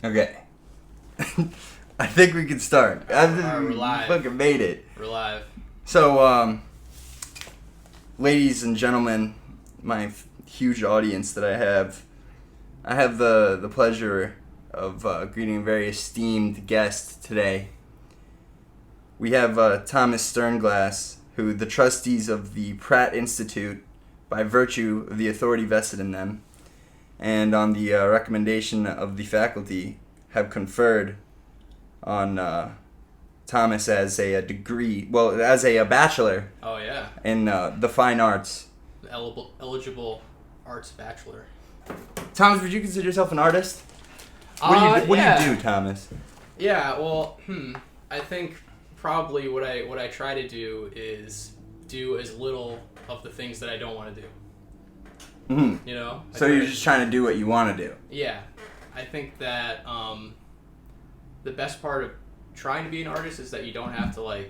Okay. I think we can start. We're live. Fucking made it. We're live. So, ladies and gentlemen, my huge audience that I have the pleasure of greeting a very esteemed guest today. We have Thomas Sternglass, who the trustees of the Pratt Institute, by virtue of the authority vested in them, and on the recommendation of the faculty, have conferred on Thomas as a degree, as a bachelor. Oh yeah. In the fine arts. Eligible arts bachelor. Thomas, would you consider yourself an artist? What do you do, Thomas? Yeah, well, I think probably what I try to do is do as little of the things that I don't want to do. Mm-hmm. You know? So you're just trying to do what you want to do. Yeah. I think that the best part of trying to be an artist is that you don't have to,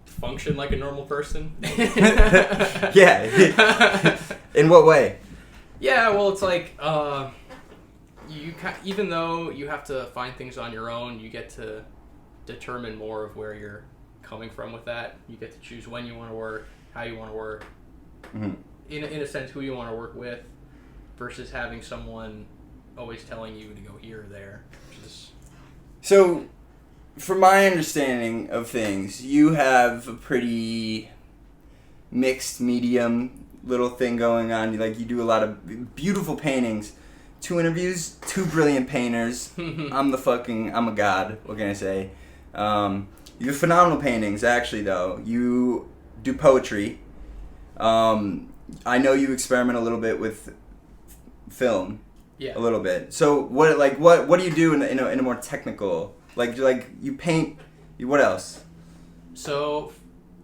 function like a normal person. Yeah. In what way? Yeah, well, it's like, even though you have to find things on your own, you get to determine more of where you're coming from with that. You get to choose when you want to work, how you want to work, mm-hmm. in a sense, who you want to work with, versus having someone always telling you to go here or there. So, from my understanding of things, you have a pretty mixed medium little thing going on. You do a lot of beautiful paintings. 2 interviews, 2 brilliant painters. I'm a god. What can I say? You have phenomenal paintings, actually, though. You do poetry. I know you experiment a little bit with film. Yeah. A little bit. So what do you do in a more technical, like you paint, what else? So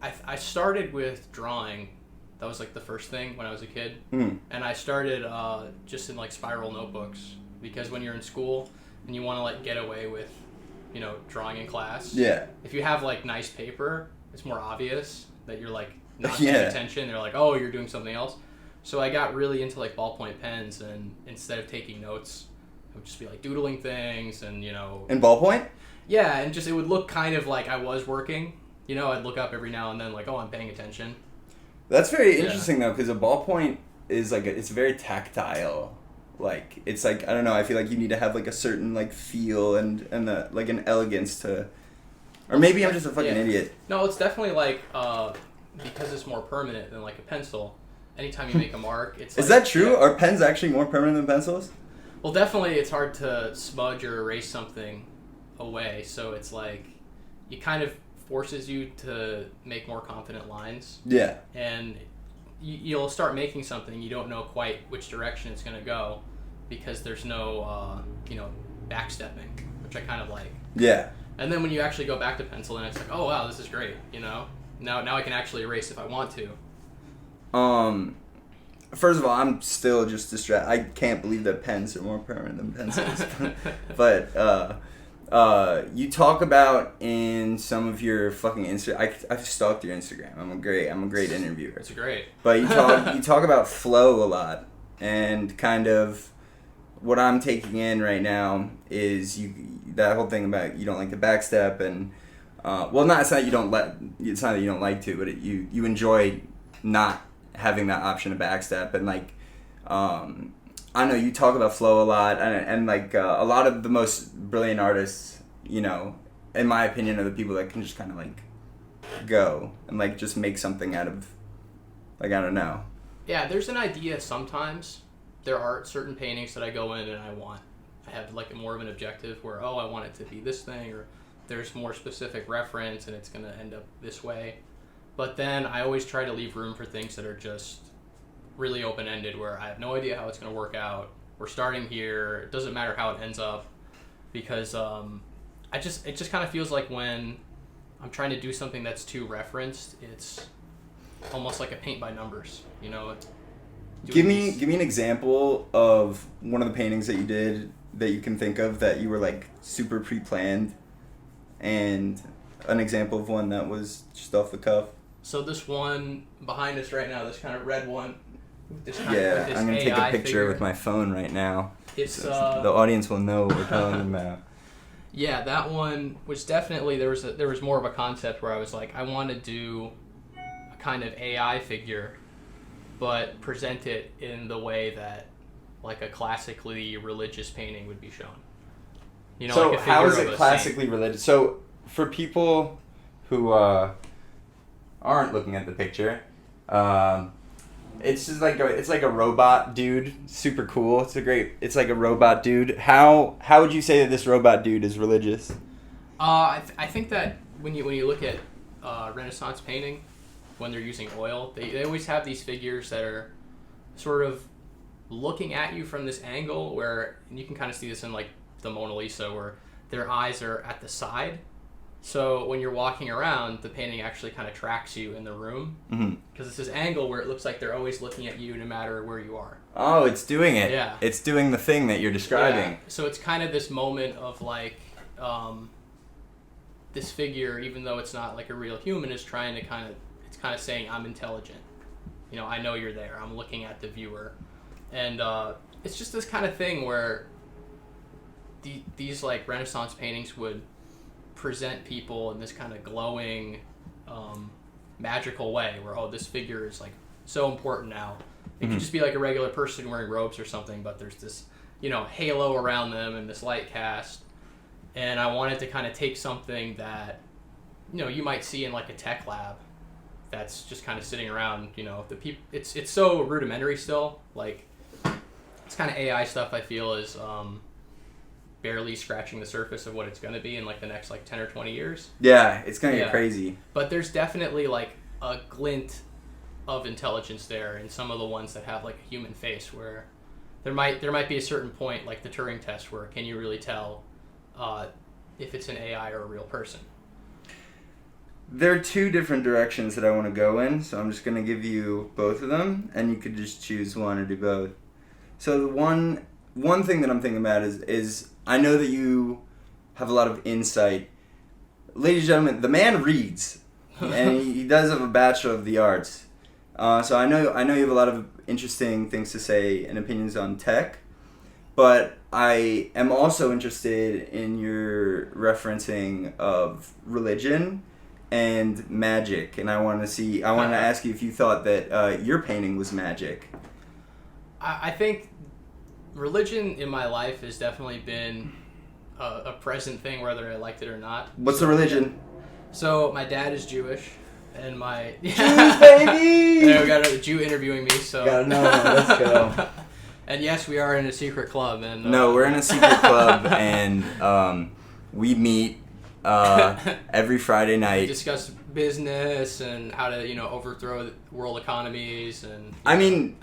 I started with drawing. That was the first thing when I was a kid. Mm-hmm. And I started just in spiral notebooks, because when you're in school and you want to get away with drawing in class. Yeah. If you have nice paper, it's more obvious that you're not paying Yeah. attention. They're like, oh, you're doing something else. So I got really into ballpoint pens, and instead of taking notes, I would just be doodling things and In ballpoint? Yeah, and just it would look kind of like I was working. I'd look up every now and then oh, I'm paying attention. That's very interesting though, because a ballpoint is it's very tactile. It's I don't know, I feel you need to have a certain feel and an elegance to, or maybe I'm just a fucking idiot. No, it's definitely because it's more permanent than a pencil. Anytime you make a mark, it's Is that true? Yeah. Are pens actually more permanent than pencils? Well, definitely it's hard to smudge or erase something away, so it's it kind of forces you to make more confident lines. Yeah. And you'll start making something, you don't know quite which direction it's going to go, because there's no, backstepping, which I kind of like. Yeah. And then when you actually go back to pencil, and it's oh wow, this is great, Now I can actually erase if I want to. First of all, I'm still just distracted. I can't believe that pens are more permanent than pencils. But, you talk about in some of your fucking I've stalked your Instagram. I'm a great interviewer. It's great. But you talk about flow a lot, and kind of what I'm taking in right now is that whole thing about you don't like the backstep, and it's not that you don't like to, but you enjoy not having that option of backstep, and I know you talk about flow a lot, and a lot of the most brilliant artists, in my opinion, are the people that can just kind of go and just make something out of, I don't know. Yeah, there's an idea sometimes. There are certain paintings that I go in and I have more of an objective where, I want it to be this thing, or there's more specific reference and it's going to end up this way. But then I always try to leave room for things that are just really open-ended, where I have no idea how it's going to work out. We're starting here. It doesn't matter how it ends up, because it just kind of feels like when I'm trying to do something that's too referenced, it's almost like a paint by numbers. Give me an example of one of the paintings that you did that you can think of that you were super pre-planned, and an example of one that was just off the cuff. So this one behind us right now, this kind of red one. I'm going to take a picture with my phone right now. It's the audience will know what we're talking about. Yeah, that one was definitely there was more of a concept where I was like, I want to do a kind of AI figure, but present it in the way that like a classically religious painting would be shown. You know, so like a figure how is of it a classically religious? So for people who aren't looking at the picture, it's just like it's like a robot dude, super cool. It's like a robot dude. How would you say that this robot dude is religious? I think that when you look at Renaissance painting, when they're using oil, they always have these figures that are sort of looking at you from this angle where, and you can kind of see this in like the Mona Lisa, where their eyes are at the side. So when you're walking around, the painting actually kind of tracks you in the room because it's this angle where it looks like they're always looking at you no matter where you are. Oh, it's doing it. Yeah. It's doing the thing that you're describing. Yeah. So it's kind of this moment of like this figure, even though it's not like a real human, is trying to kind of saying, I'm intelligent. You know, I know you're there. I'm looking at the viewer. And it's just this kind of thing where these like Renaissance paintings would present people in this kind of glowing, magical way where, oh, this figure is like so important now. It could just be like a regular person wearing robes or something, but there's this, you know, halo around them and this light cast. And I wanted to kind of take something that, you know, you might see in like a tech lab that's just kind of sitting around, you know, it's so rudimentary still. Like, it's kind of AI stuff I feel is barely scratching the surface of what it's going to be in like the next like 10 or 20 years. Yeah, it's going to get crazy. But there's definitely like a glint of intelligence there in some of the ones that have like a human face, where there might be a certain point, like the Turing test, where can you really tell if it's an AI or a real person? There are two different directions that I want to go in, so I'm just going to give you both of them, and you could just choose one or do both. So the one thing that I'm thinking about is I know that you have a lot of insight. Ladies and gentlemen, the man reads, and he does have a Bachelor of the Arts. So I know you have a lot of interesting things to say and opinions on tech, but I am also interested in your referencing of religion and magic, and I wanted to ask you if you thought that your painting was magic. I think religion in my life has definitely been a present thing, whether I liked it or not. What's the religion? So my dad is Jewish, and my Jews, baby. Yeah, we got a Jew interviewing me, so gotta know. Let's go. And yes, we are in a secret club, and no, we're in a secret club, and we meet every Friday night. We discuss business and how to, you know, overthrow world economies, and I mean,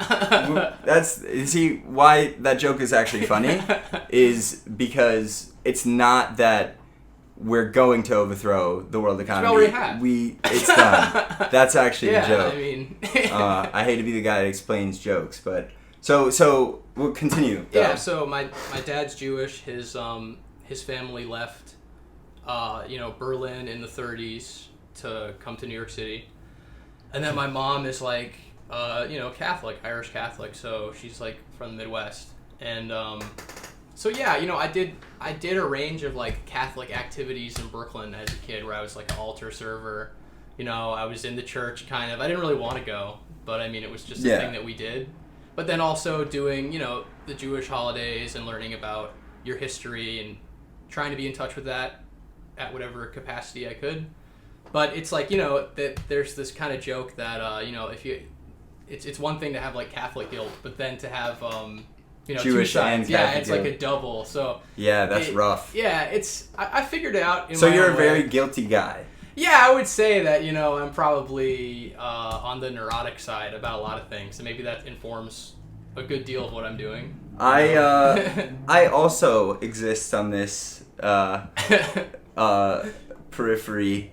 why that joke is actually funny is because it's not that we're going to overthrow the world economy. We already have. It's done. That's actually a joke. I mean, I hate to be the guy that explains jokes, but so we'll continue. Though. Yeah. So my dad's Jewish. His family left, Berlin in the 30s to come to New York City, and then my mom is like, Catholic, Irish Catholic. So she's like from the Midwest, and so yeah, I did a range of like Catholic activities in Brooklyn as a kid, where I was like an altar server. I was in the church kind of. I didn't really want to go, but I mean, it was just a thing that we did. But then also doing, the Jewish holidays and learning about your history and trying to be in touch with that at whatever capacity I could. But it's like, that there's this kind of joke that, it's one thing to have like Catholic guilt, but then to have, Jewish two sides. and Catholic it's guilt. like a double. So yeah, that's rough. Yeah, I figured it out. So you're a very guilty guy. Yeah, I would say that, I'm probably on the neurotic side about a lot of things, and maybe that informs a good deal of what I'm doing. I also exist on this periphery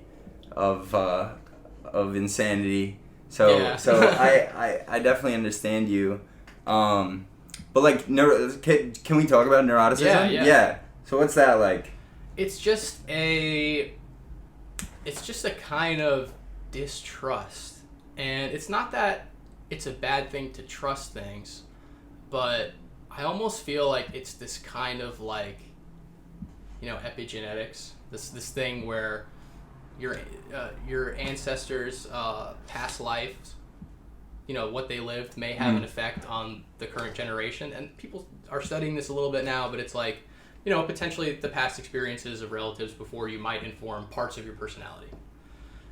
of insanity. So I definitely understand you. But like, can we talk about neuroticism? Yeah. So what's that like? It's just a kind of distrust. And it's not that it's a bad thing to trust things, but I almost feel like it's this kind of like, epigenetics. This thing where your ancestors' past lives, what they lived may have an effect on the current generation, and people are studying this a little bit now. But it's like, potentially the past experiences of relatives before you might inform parts of your personality.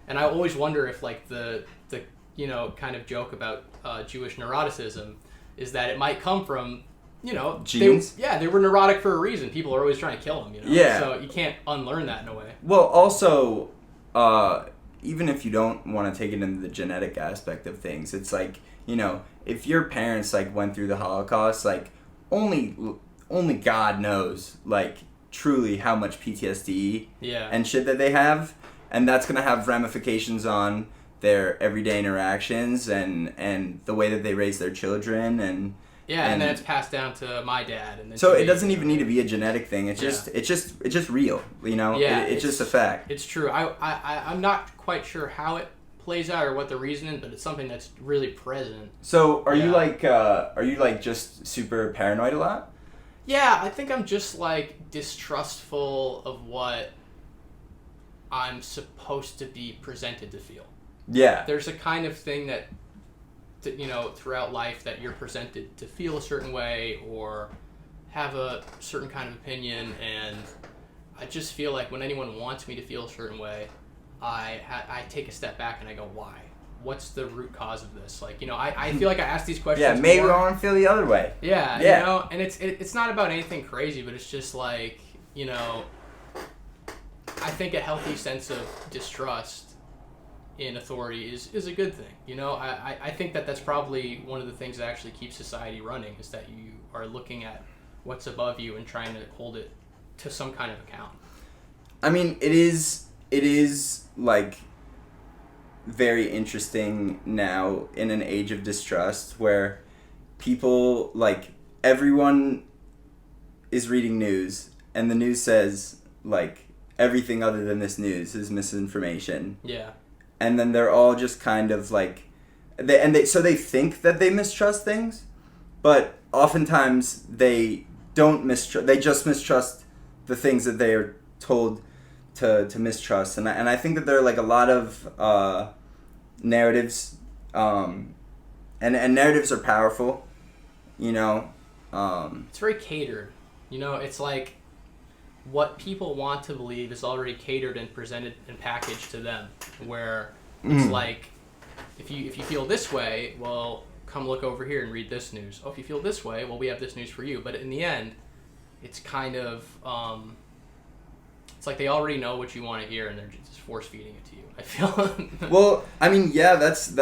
And I always wonder if like the kind of joke about Jewish neuroticism is that it might come from, genes. They were neurotic for a reason. People are always trying to kill them, Yeah. So you can't unlearn that in a way. Well, also, even if you don't want to take it into the genetic aspect of things, it's like, if your parents like went through the Holocaust, like only God knows like truly how much PTSD and shit that they have, and that's gonna have ramifications on their everyday interactions and the way that they raise their children and then it's passed down to my dad. And so it doesn't even need to be a genetic thing. It's just real, it's just a fact. It's true. I'm not quite sure how it plays out or what the reason is, but it's something that's really present. So are you like just super paranoid a lot? Yeah, I think I'm just like distrustful of what I'm supposed to be presented to feel. Yeah. There's a kind of thing that throughout life that you're presented to feel a certain way or have a certain kind of opinion, and I just feel like when anyone wants me to feel a certain way, I take a step back and I go, why? What's the root cause of this? Like, I feel like I ask these questions. Yeah, maybe I want to feel the other way. Yeah. And it's not about anything crazy, but it's just like, I think a healthy sense of distrust in authority is a good thing. I think that's probably one of the things that actually keeps society running, is that you are looking at what's above you and trying to hold it to some kind of account. I mean, it is like very interesting now in an age of distrust where people, like, everyone is reading news and the news says like everything other than this news is misinformation. Yeah. And then they're all just kind of like, so they think that they mistrust things, but oftentimes they don't mistrust. They just mistrust the things that they are told to mistrust. And I think that there are like a lot of narratives, and narratives are powerful. It's very catered. It's like what people want to believe is already catered and presented and packaged to them, where it's like, if you feel this way, well, come look over here and read this news. Oh, if you feel this way, well, we have this news for you. But in the end, it's kind of it's like they already know what you want to hear and they're just force feeding it to you, I feel. Well, I mean, yeah, that's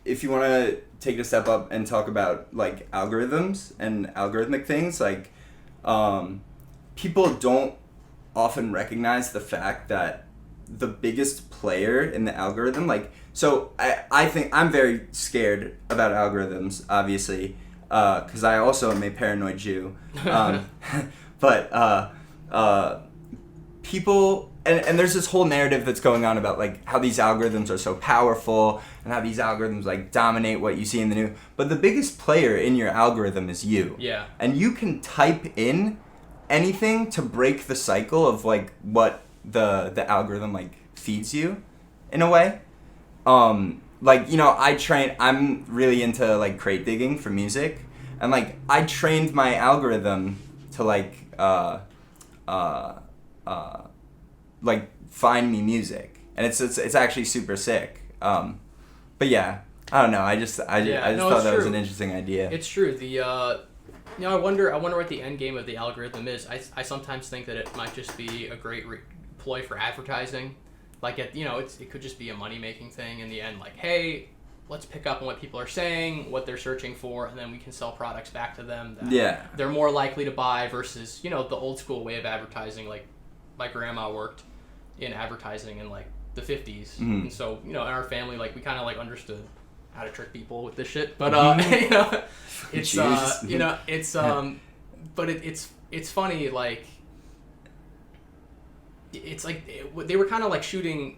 if you want to take it a step up and talk about like algorithms and algorithmic things, like people don't often recognize the fact that the biggest player in the algorithm, like, so I think I'm very scared about algorithms, obviously, because I also am a paranoid Jew. But people, and there's this whole narrative that's going on about like how these algorithms are so powerful and how these algorithms like dominate what you see in the news. But the biggest player in your algorithm is you. Yeah. And you can type in anything to break the cycle of like what the algorithm like feeds you in a way. Like, I'm really into like crate digging for music, and like I trained my algorithm to like find me music, and it's actually super sick. But yeah, I don't know. I just thought that was an interesting idea. It's true. I wonder what the end game of the algorithm is. I sometimes think that it might just be a great ploy for advertising. Like, it could just be a money-making thing in the end. Like, hey, let's pick up on what people are saying, what they're searching for, and then we can sell products back to them that they're more likely to buy versus, the old school way of advertising. Like, my grandma worked in advertising in, like, the 50s. Mm-hmm. And so, in our family, like, we kind of, like, understood how to trick people with this shit. But, it's, but it's funny, like, it's like they were kind of like shooting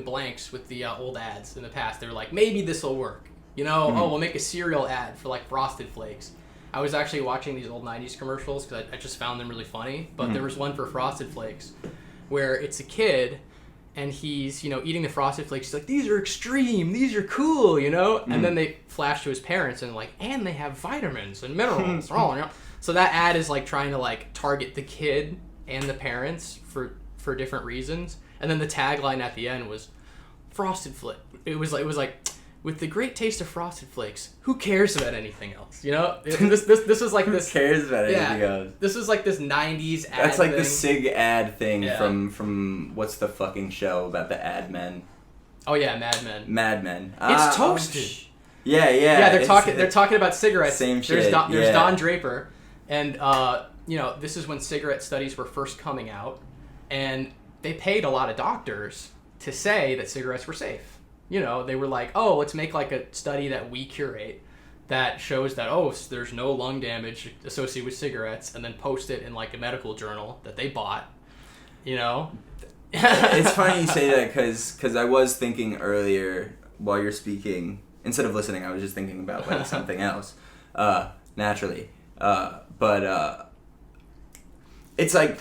blanks with the old ads in the past. They were like, maybe this will work. Oh, we'll make a cereal ad for like Frosted Flakes, I was actually watching these old 90s commercials because I just found them really funny. But there was one for Frosted Flakes where it's a kid and he's, eating the Frosted Flakes. He's like, these are extreme. These are cool, And then they flash to his parents and like, and they have vitamins and minerals. So that ad is like trying to like target the kid and the parents for different reasons. And then the tagline at the end was Frosted Flakes. It was like with the great taste of Frosted Flakes, who cares about anything else? This was like this. Who cares about anything else? This was like this '90s ad. That's like thing. the SIG ad thing from what's the fucking show about the ad men? Oh yeah, Mad Men. Mad Men. It's toasted. Yeah. They're talking about cigarettes. Same shit. There's Don Draper, and this is when cigarette studies were first coming out, and they paid a lot of doctors to say that cigarettes were safe. They were like, oh, let's make like a study that we curate that shows that, there's no lung damage associated with cigarettes, and then post it in like a medical journal that they bought, It's funny you say that because I was thinking earlier while you're speaking, instead of listening, I was just thinking about like something else, naturally. But it's like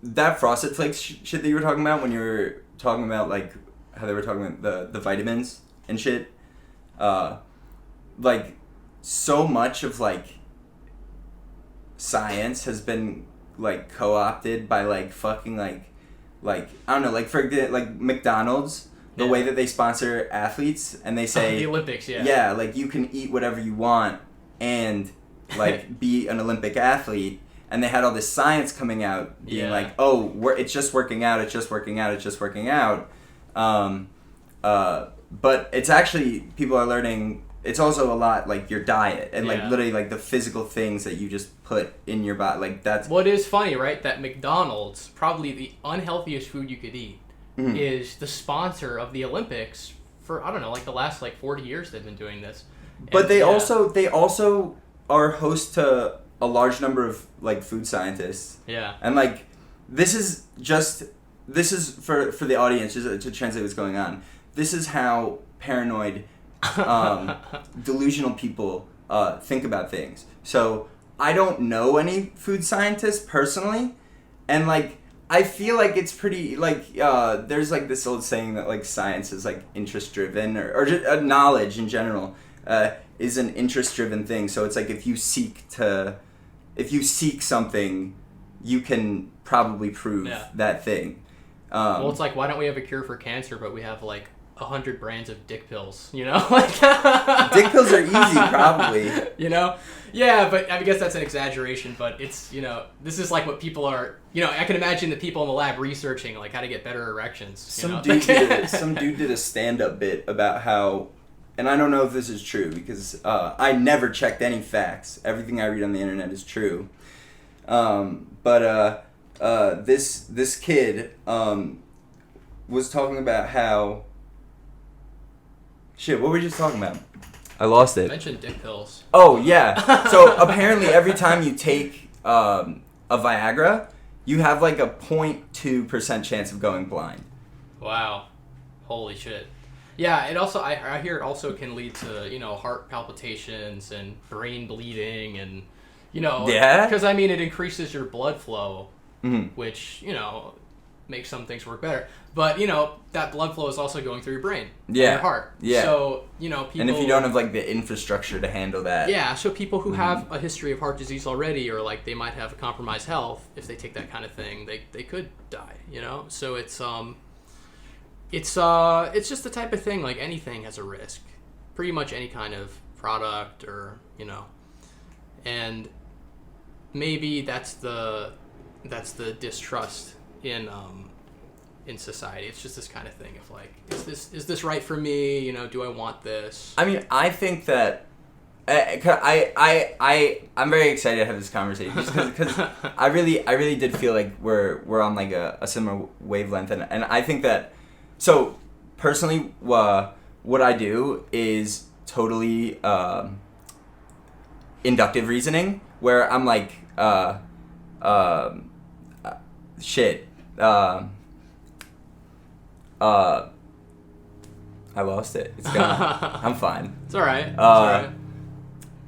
that Frosted Flakes shit that you were talking about when you were talking about like how they were talking about the vitamins and shit. Like so much of like science has been like co-opted by like fucking like I don't know, like for like McDonald's, the way that they sponsor athletes and they say the Olympics, yeah, like you can eat whatever you want and like be an Olympic athlete. And they had all this science coming out being like, it's just working out, it's just working out, it's just working out. But it's actually, people are learning, it's also a lot like your diet and like literally like the physical things that you just put in your body. Like that's... What is funny, right? That McDonald's, probably the unhealthiest food you could eat, is the sponsor of the Olympics for, I don't know, like the last like 40 years they've been doing this. But and, they also are host to a large number of like food scientists. Yeah. And like this is for the audience just to translate what's going on. This is how paranoid delusional people think about things. So I don't know any food scientists personally, and like I feel like it's pretty like there's like this old saying that like science is like interest driven or just knowledge in general is an interest driven thing. So it's like if you seek something, you can probably prove that thing. Well, it's like, why don't we have a cure for cancer, but we have like 100 brands of dick pills, Dick pills are easy, probably. Yeah, but I guess that's an exaggeration, but it's, this is like what people are, I can imagine the people in the lab researching like how to get better erections. Some dude did a stand-up bit about how, and I don't know if this is true because I never checked any facts. Everything I read on the internet is true. But this kid was talking about how... Shit, what were we just talking about? I lost it. You mentioned dick pills. Oh, yeah. So apparently every time you take a Viagra, you have like a 0.2% chance of going blind. Wow. Holy shit. Yeah, it also I hear it also can lead to, heart palpitations and brain bleeding and, because it increases your blood flow, which, makes some things work better. But, that blood flow is also going through your brain and your heart. Yeah. So, people... And if you don't have, like, the infrastructure to handle that... Yeah, so people who have a history of heart disease already or, like, they might have a compromised health, if they take that kind of thing, they could die, So it's just the type of thing, like, anything has a risk. Pretty much any kind of product or, And maybe that's the distrust in society. It's just this kind of thing of like, is this right for me? Do I want this? I mean, I think that I'm very excited to have this conversation just because I really did feel like we're on like a similar wavelength, and I think that, so personally, what I do is totally inductive reasoning, where I'm like shit. I lost it. It's gone. I'm fine. It's all right.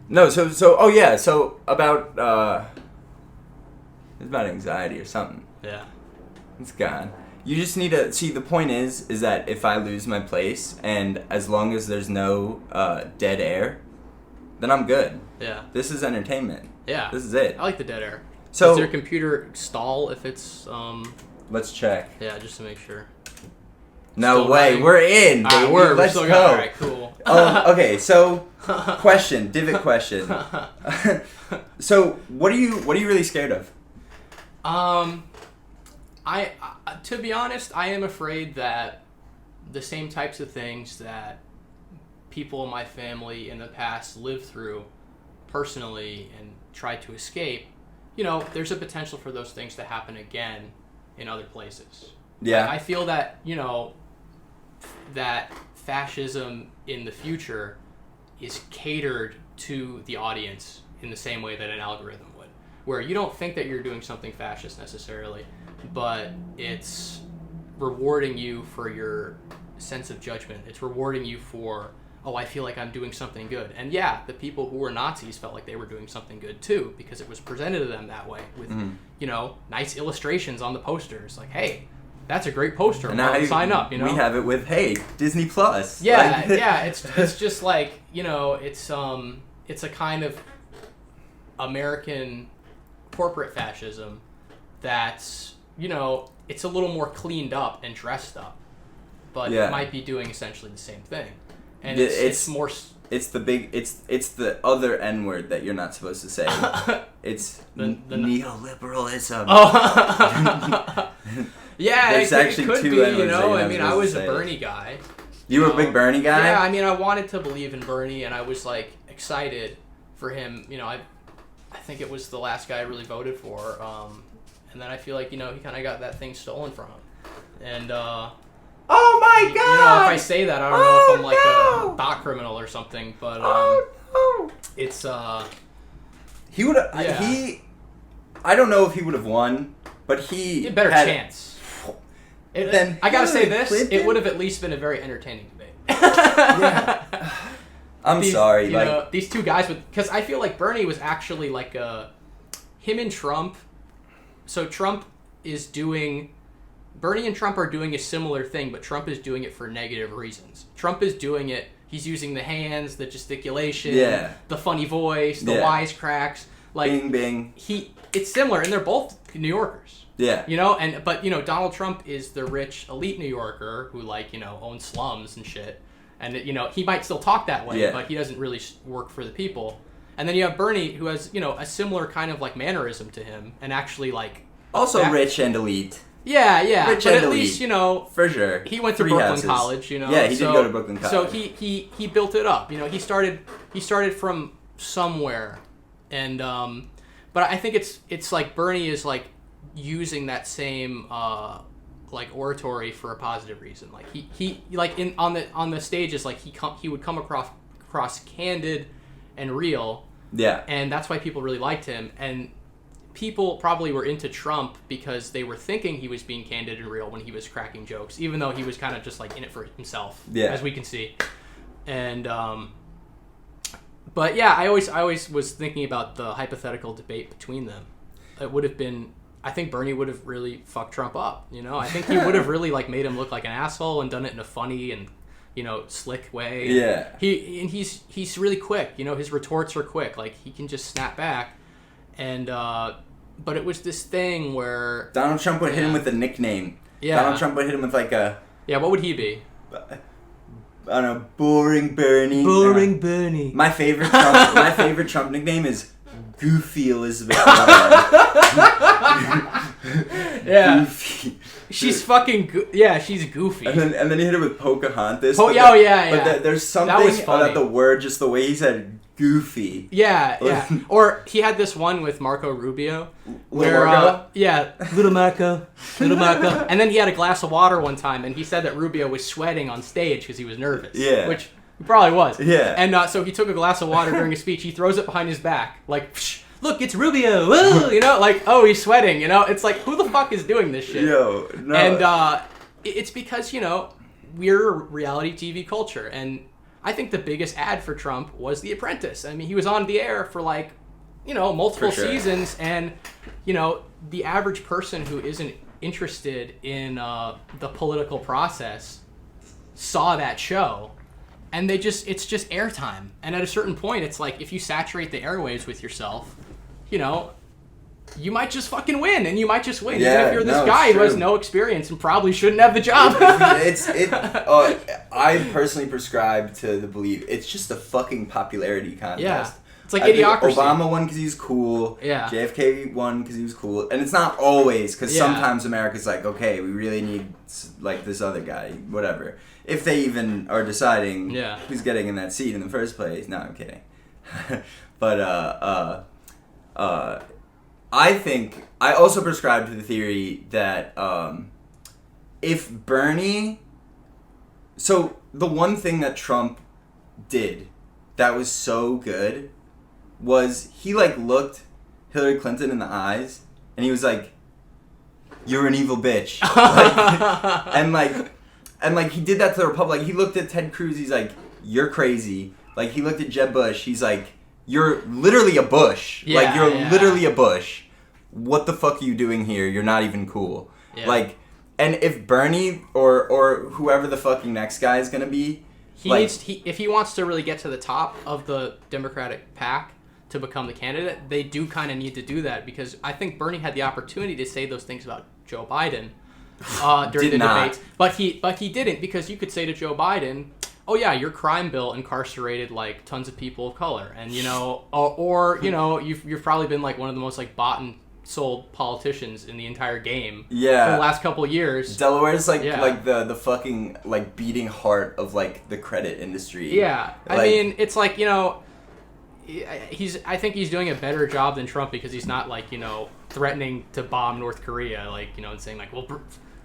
No, oh yeah, so about it's about anxiety or something. Yeah. It's gone. You just need to see. The point is that if I lose my place, and as long as there's no dead air, then I'm good. Yeah. This is entertainment. Yeah. This is it. I like the dead air. So does your computer stall if it's let's check. Yeah, just to make sure. No Still way, running? we're in. Baby. We're Let's still go. Alright, cool. Oh, okay. So, divot question. So, what are you really scared of? I to be honest, I am afraid that the same types of things that people in my family in the past lived through personally and tried to escape, there's a potential for those things to happen again in other places. Yeah. I feel that, that fascism in the future is catered to the audience in the same way that an algorithm would, where you don't think that you're doing something fascist necessarily, but it's rewarding you for your sense of judgment. It's rewarding you for, oh, I feel like I'm doing something good. And yeah, the people who were Nazis felt like they were doing something good too, because it was presented to them that way with, nice illustrations on the posters. Like, hey, that's a great poster. Now sign up, We have it with, hey, Disney Plus. Yeah, yeah. It's just like, it's a kind of American corporate fascism that's, it's a little more cleaned up and dressed up, but it might be doing essentially the same thing. And it's more. It's the other N word that you're not supposed to say. It's the neoliberalism. Oh. Yeah, there's actually it could two be, N words. I was a Bernie guy. You were a big Bernie guy? Yeah, I wanted to believe in Bernie, and I was like excited for him. I think it was the last guy I really voted for. And then I feel like he kind of got that thing stolen from him. And oh my God! If I say that, I don't know if I'm like a thought criminal or something. But it's he would have. I don't know if he would have won, but he had a better chance. Then I gotta say this: It would have at least been a very entertaining debate. Yeah. I'm sorry, these two guys because I feel like Bernie was actually like him and Trump. So Bernie and Trump are doing a similar thing, but Trump is doing it for negative reasons. Trump is doing it. He's using the hands, the gesticulation, the funny voice, the wisecracks. Like bing bing. It's similar, and they're both New Yorkers. Yeah. But Donald Trump is the rich elite New Yorker who owns slums and shit. And he might still talk that way, but he doesn't really work for the people. And then you have Bernie, who has a similar kind of like mannerism to him, and actually also rich and elite. Yeah, rich but and at elite. least for sure he went to Three Brooklyn houses. College. Yeah, he did go to Brooklyn College. So he built it up. He started from somewhere, and but I think it's like Bernie is like using that same oratory for a positive reason. Like he like on the stages, like he would come across candid and real. Yeah. And that's why people really liked him. And people probably were into Trump because they were thinking he was being candid and real when he was cracking jokes, even though he was kind of just like in it for himself, as we can see. And but yeah, I always was thinking about the hypothetical debate between them. It would have been, I think Bernie would have really fucked Trump up. I think he would have really made him look like an asshole and done it in a funny and slick way. Yeah. He's really quick. His retorts are quick. Like he can just snap back. And but it was this thing where Donald Trump would hit him with a nickname. Yeah. Donald Trump would hit him with what would he be? I don't know, boring Bernie. Boring Bernie. My favorite Trump nickname is Goofy Elizabeth Warren. Yeah. Goofy. She's she's goofy. And then he hit her with Pocahontas. But there's something about the word, just the way he said goofy. Yeah. Or he had this one with Marco Rubio. Little Marco? Little Marco. And then he had a glass of water one time, and he said that Rubio was sweating on stage because he was nervous. Yeah. Which he probably was. Yeah. And so he took a glass of water during a speech. He throws it behind his back, like, psh, look, it's Rubio. Woo! He's sweating. It's like, who the fuck is doing this shit? Yo, no. And it's because we're reality TV culture, and I think the biggest ad for Trump was The Apprentice. I mean, he was on the air for like, multiple seasons, and the average person who isn't interested in the political process saw that show, and it's just airtime. And at a certain point, it's like, if you saturate the airwaves with yourself, you might just fucking win, and you might just win, even if you're this guy who has no experience and probably shouldn't have the job. I personally prescribe to the belief it's just a fucking popularity contest. Yeah. It's like Idiocracy. Obama won because he was cool. Yeah. JFK won because he was cool. And it's not always, because sometimes America's like, okay, we really need like this other guy, whatever. If they even are deciding who's getting in that seat in the first place. No, I'm kidding. But I also prescribe to the theory that if Bernie... So the one thing that Trump did that was so good was he looked Hillary Clinton in the eyes and he was like, "You're an evil bitch." and he did that to the Republic. He looked at Ted Cruz, he's like, "You're crazy." Like, he looked at Jeb Bush, he's like, "You're literally a Bush. Literally a Bush. What the fuck are you doing here? You're not even cool." Yeah. And if Bernie or whoever the fucking next guy is gonna be, if he wants to really get to the top of the Democratic pack to become the candidate, they do kind of need to do that, because I think Bernie had the opportunity to say those things about Joe Biden during the debates, but he didn't, because you could say to Joe Biden, "Oh yeah, your crime bill incarcerated like tons of people of color, and you've probably been like one of the most like bought and sold politicians in the entire game for the last couple of years." Delaware's like the fucking like beating heart of like the credit industry. Yeah, I mean, it's like, I think he's doing a better job than Trump, because he's not like, threatening to bomb North Korea, like, and saying like, "Well,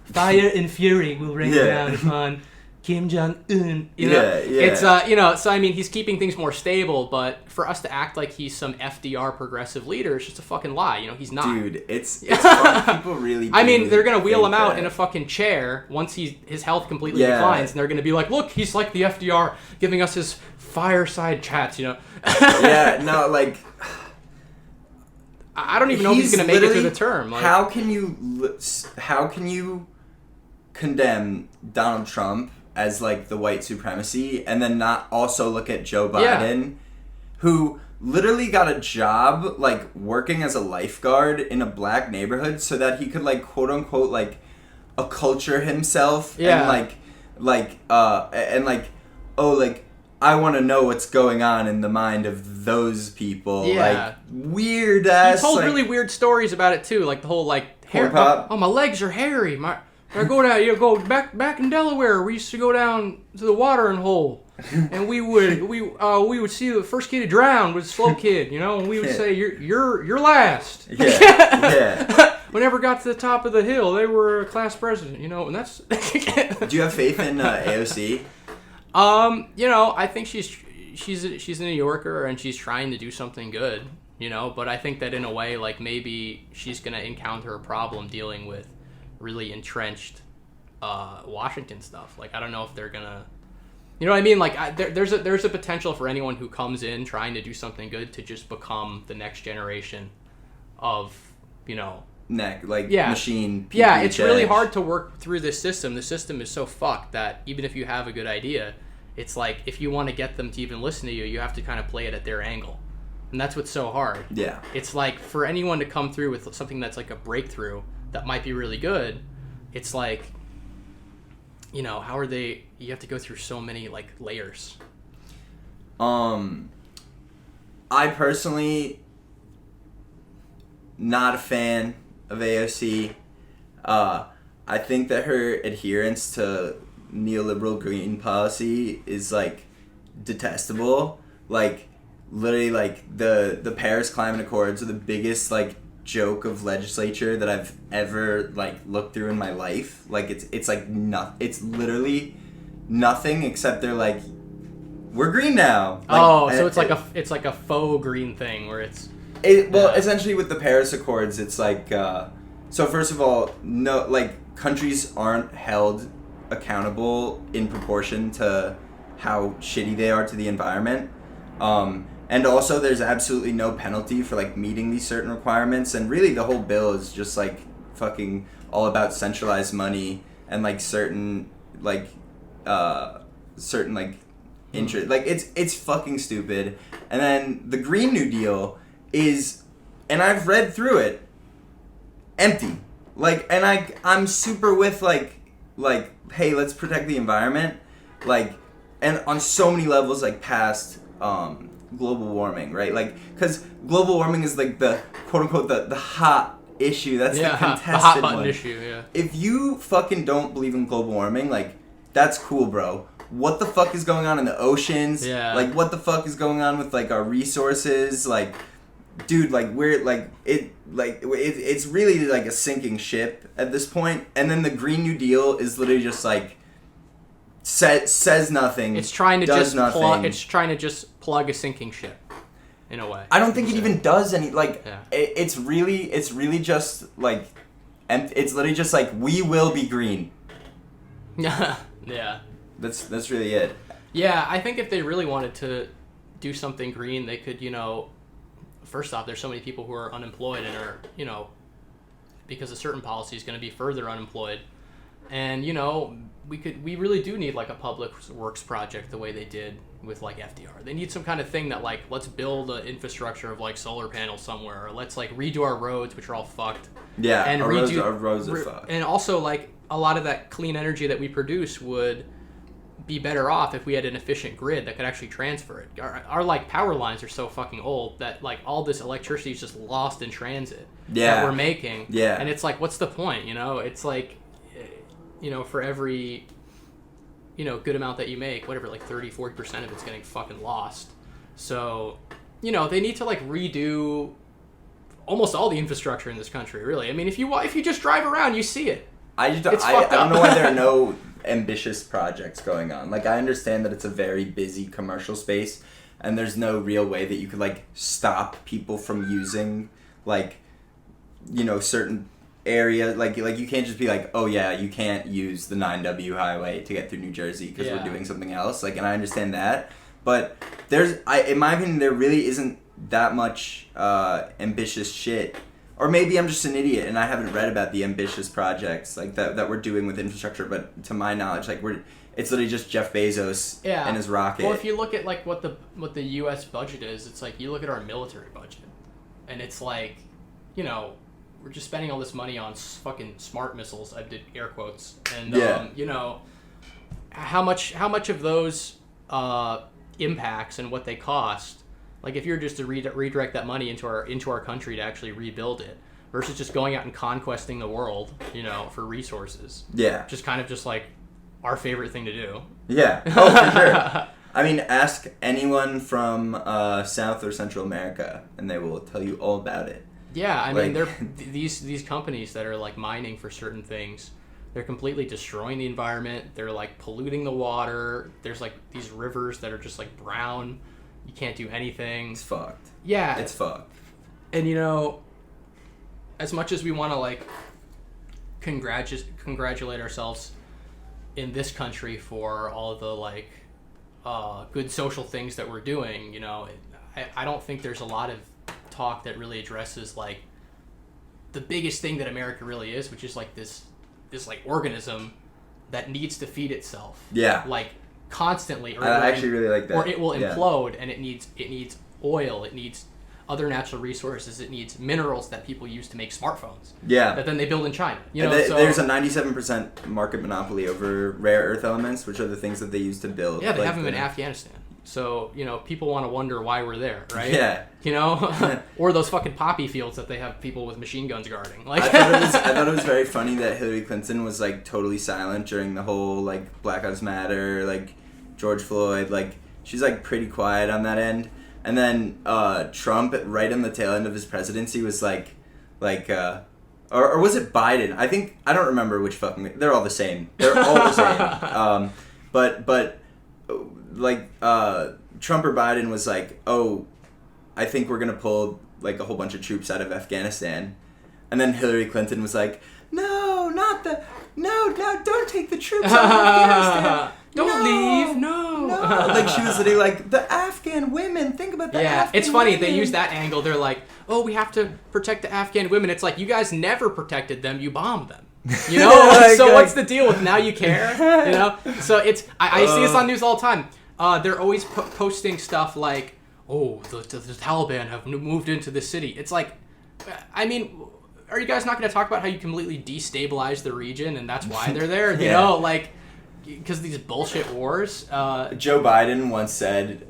fire and fury will rain down upon Kim Jong-un." It's so I mean, he's keeping things more stable, but for us to act like he's some FDR progressive leader is just a fucking lie. He's not. Dude, it's fun. People really I mean, they're gonna wheel him out in a fucking chair once his health completely declines, and they're gonna be like, "Look, he's like the FDR giving us his fireside chats," Yeah, no, like, I don't even know if he's gonna make it through the term. Like, how can you condemn Donald Trump as like the white supremacy and then not also look at Joe Biden, who literally got a job like working as a lifeguard in a black neighborhood so that he could like quote unquote like acculture himself and I want to know what's going on in the mind of those people. Like, weird ass. He told really weird stories about it too, like the whole like hair. Oh, my legs are hairy. I go down. Go back in Delaware. We used to go down to the watering hole, and we would see the first kid to drown was a slow kid, and we would say you're last. Yeah. Whenever got to the top of the hill, they were a class president, and that's. Do you have faith in AOC? I think she's a New Yorker and she's trying to do something good, but I think that in a way, like, maybe she's gonna encounter a problem dealing with really entrenched Washington stuff. Like, I don't know if they're gonna, you know what I mean? Like, there's a potential for anyone who comes in trying to do something good to just become the next generation of, machine. Yeah, it's really hard to work through this system. The system is so fucked that even if you have a good idea, it's like, if you want to get them to even listen to you, you have to kind of play it at their angle. And that's what's so hard. Yeah. It's like, for anyone to come through with something that's like a breakthrough that might be really good, it's like, how are they, you have to go through so many like layers. I personally not a fan of AOC. I think that her adherence to neoliberal green policy is like detestable. Like, literally, like the Paris Climate Accords are the biggest like joke of legislature that I've ever like looked through in my life. Like, it's like it's literally nothing except they're like, we're green now. Like, so it's like a faux green thing where it's essentially with the Paris Accords, it's like so first of all, countries aren't held accountable in proportion to how shitty they are to the environment. And also, there's absolutely no penalty for like meeting these certain requirements. And really, the whole bill is just like fucking all about centralized money and like certain interest. Like it's fucking stupid. And then the Green New Deal is, and I've read through it, empty. Like, and I'm super with like hey, let's protect the environment, like, and on so many levels, like past global warming, right? Like, because global warming is like the quote unquote the hot issue. That's the contested the hot button one. issue. Yeah. If you fucking don't believe in global warming, like, that's cool, bro. What the fuck is going on in the oceans? Yeah. Like, what the fuck is going on with like our resources? Like, dude, like it's really like a sinking ship at this point. And then the Green New Deal is literally just like says nothing. It's trying to does just nothing. it's trying to just plug a sinking ship, in a way. I don't think it even does any like. Yeah. It's really just like, and it's literally just like, we will be green. Yeah. That's really it. Yeah, I think if they really wanted to do something green, they could, first off, there's so many people who are unemployed and are, because a certain policy is going to be further unemployed. And, we really do need like a public works project the way they did with like FDR. They need some kind of thing that like, let's build an infrastructure of like solar panels somewhere, or let's like redo our roads, which are all fucked. Yeah, and our roads are fucked. And also like a lot of that clean energy that we produce would be better off if we had an efficient grid that could actually transfer it. Our like power lines are so fucking old that like all this electricity is just lost in transit that we're making. Yeah. And it's like, what's the point? It's like, for every, good amount that you make, whatever, like 30-40% of it's getting fucking lost. So, they need to like redo almost all the infrastructure in this country, really. I mean, if you just drive around, you see it. I don't know why there are no ambitious projects going on. Like, I understand that it's a very busy commercial space, and there's no real way that you could like stop people from using like, certain area. Like you can't just be like, oh yeah, you can't use the 9W highway to get through New Jersey because we're doing something else. Like, and I understand that, but in my opinion, there really isn't that much ambitious shit. Or maybe I'm just an idiot and I haven't read about the ambitious projects like that we're doing with infrastructure. But to my knowledge, like it's literally just Jeff Bezos and his rocket. Well, if you look at like what the U.S. budget is, it's like you look at our military budget, and it's like, we're just spending all this money on fucking smart missiles. I did air quotes, and how much of those impacts and what they cost. Like, if you're just to redirect that money into our country to actually rebuild it, versus just going out and conquesting the world, for resources. Yeah. Just kind of just like our favorite thing to do. Yeah. Oh, for sure. I mean, ask anyone from South or Central America, and they will tell you all about it. Yeah, I mean, they're these companies that are like mining for certain things. They're completely destroying the environment. They're like polluting the water. There's like these rivers that are just like brown. You can't do anything. It's fucked. Yeah. It's fucked. And, as much as we want to, like, congratulate ourselves in this country for all of the, like, good social things that we're doing, I don't think there's a lot of talk that really addresses, like, the biggest thing that America really is, which is, like, this like, organism that needs to feed itself. Yeah. Like, constantly, or I actually really like that. Or it will implode, and it needs oil, it needs other natural resources, it needs minerals that people use to make smartphones. Yeah. That then they build in China. There's a 97% market monopoly over rare earth elements, which are the things that they use to build. Yeah, they have them in Afghanistan. So, people want to wonder why we're there, right? Yeah. Or those fucking poppy fields that they have people with machine guns guarding. Like, I thought it was very funny that Hillary Clinton was, like, totally silent during the whole, like, Black Lives Matter, like, George Floyd. Like, she's, like, pretty quiet on that end. And then Trump, right on the tail end of his presidency, was, or was it Biden? I don't remember which fucking... They're all the same. They're all the same. But Trump or Biden was like, oh, I think we're going to pull, like, a whole bunch of troops out of Afghanistan. And then Hillary Clinton was like, no, don't take the troops out of Afghanistan. Don't leave. No. Like she was literally like, the Afghan women. Think about the Afghan it's funny. women. They use that angle. They're like, oh, we have to protect the Afghan women. It's like, you guys never protected them. You bombed them. You know? What's the deal with now you care? You know? So I see this on news all the time. They're always posting stuff like, oh, the Taliban have moved into the city. It's like, I mean, are you guys not going to talk about how you completely destabilize the region and that's why they're there? You know, like, because these bullshit wars. Joe Biden once said,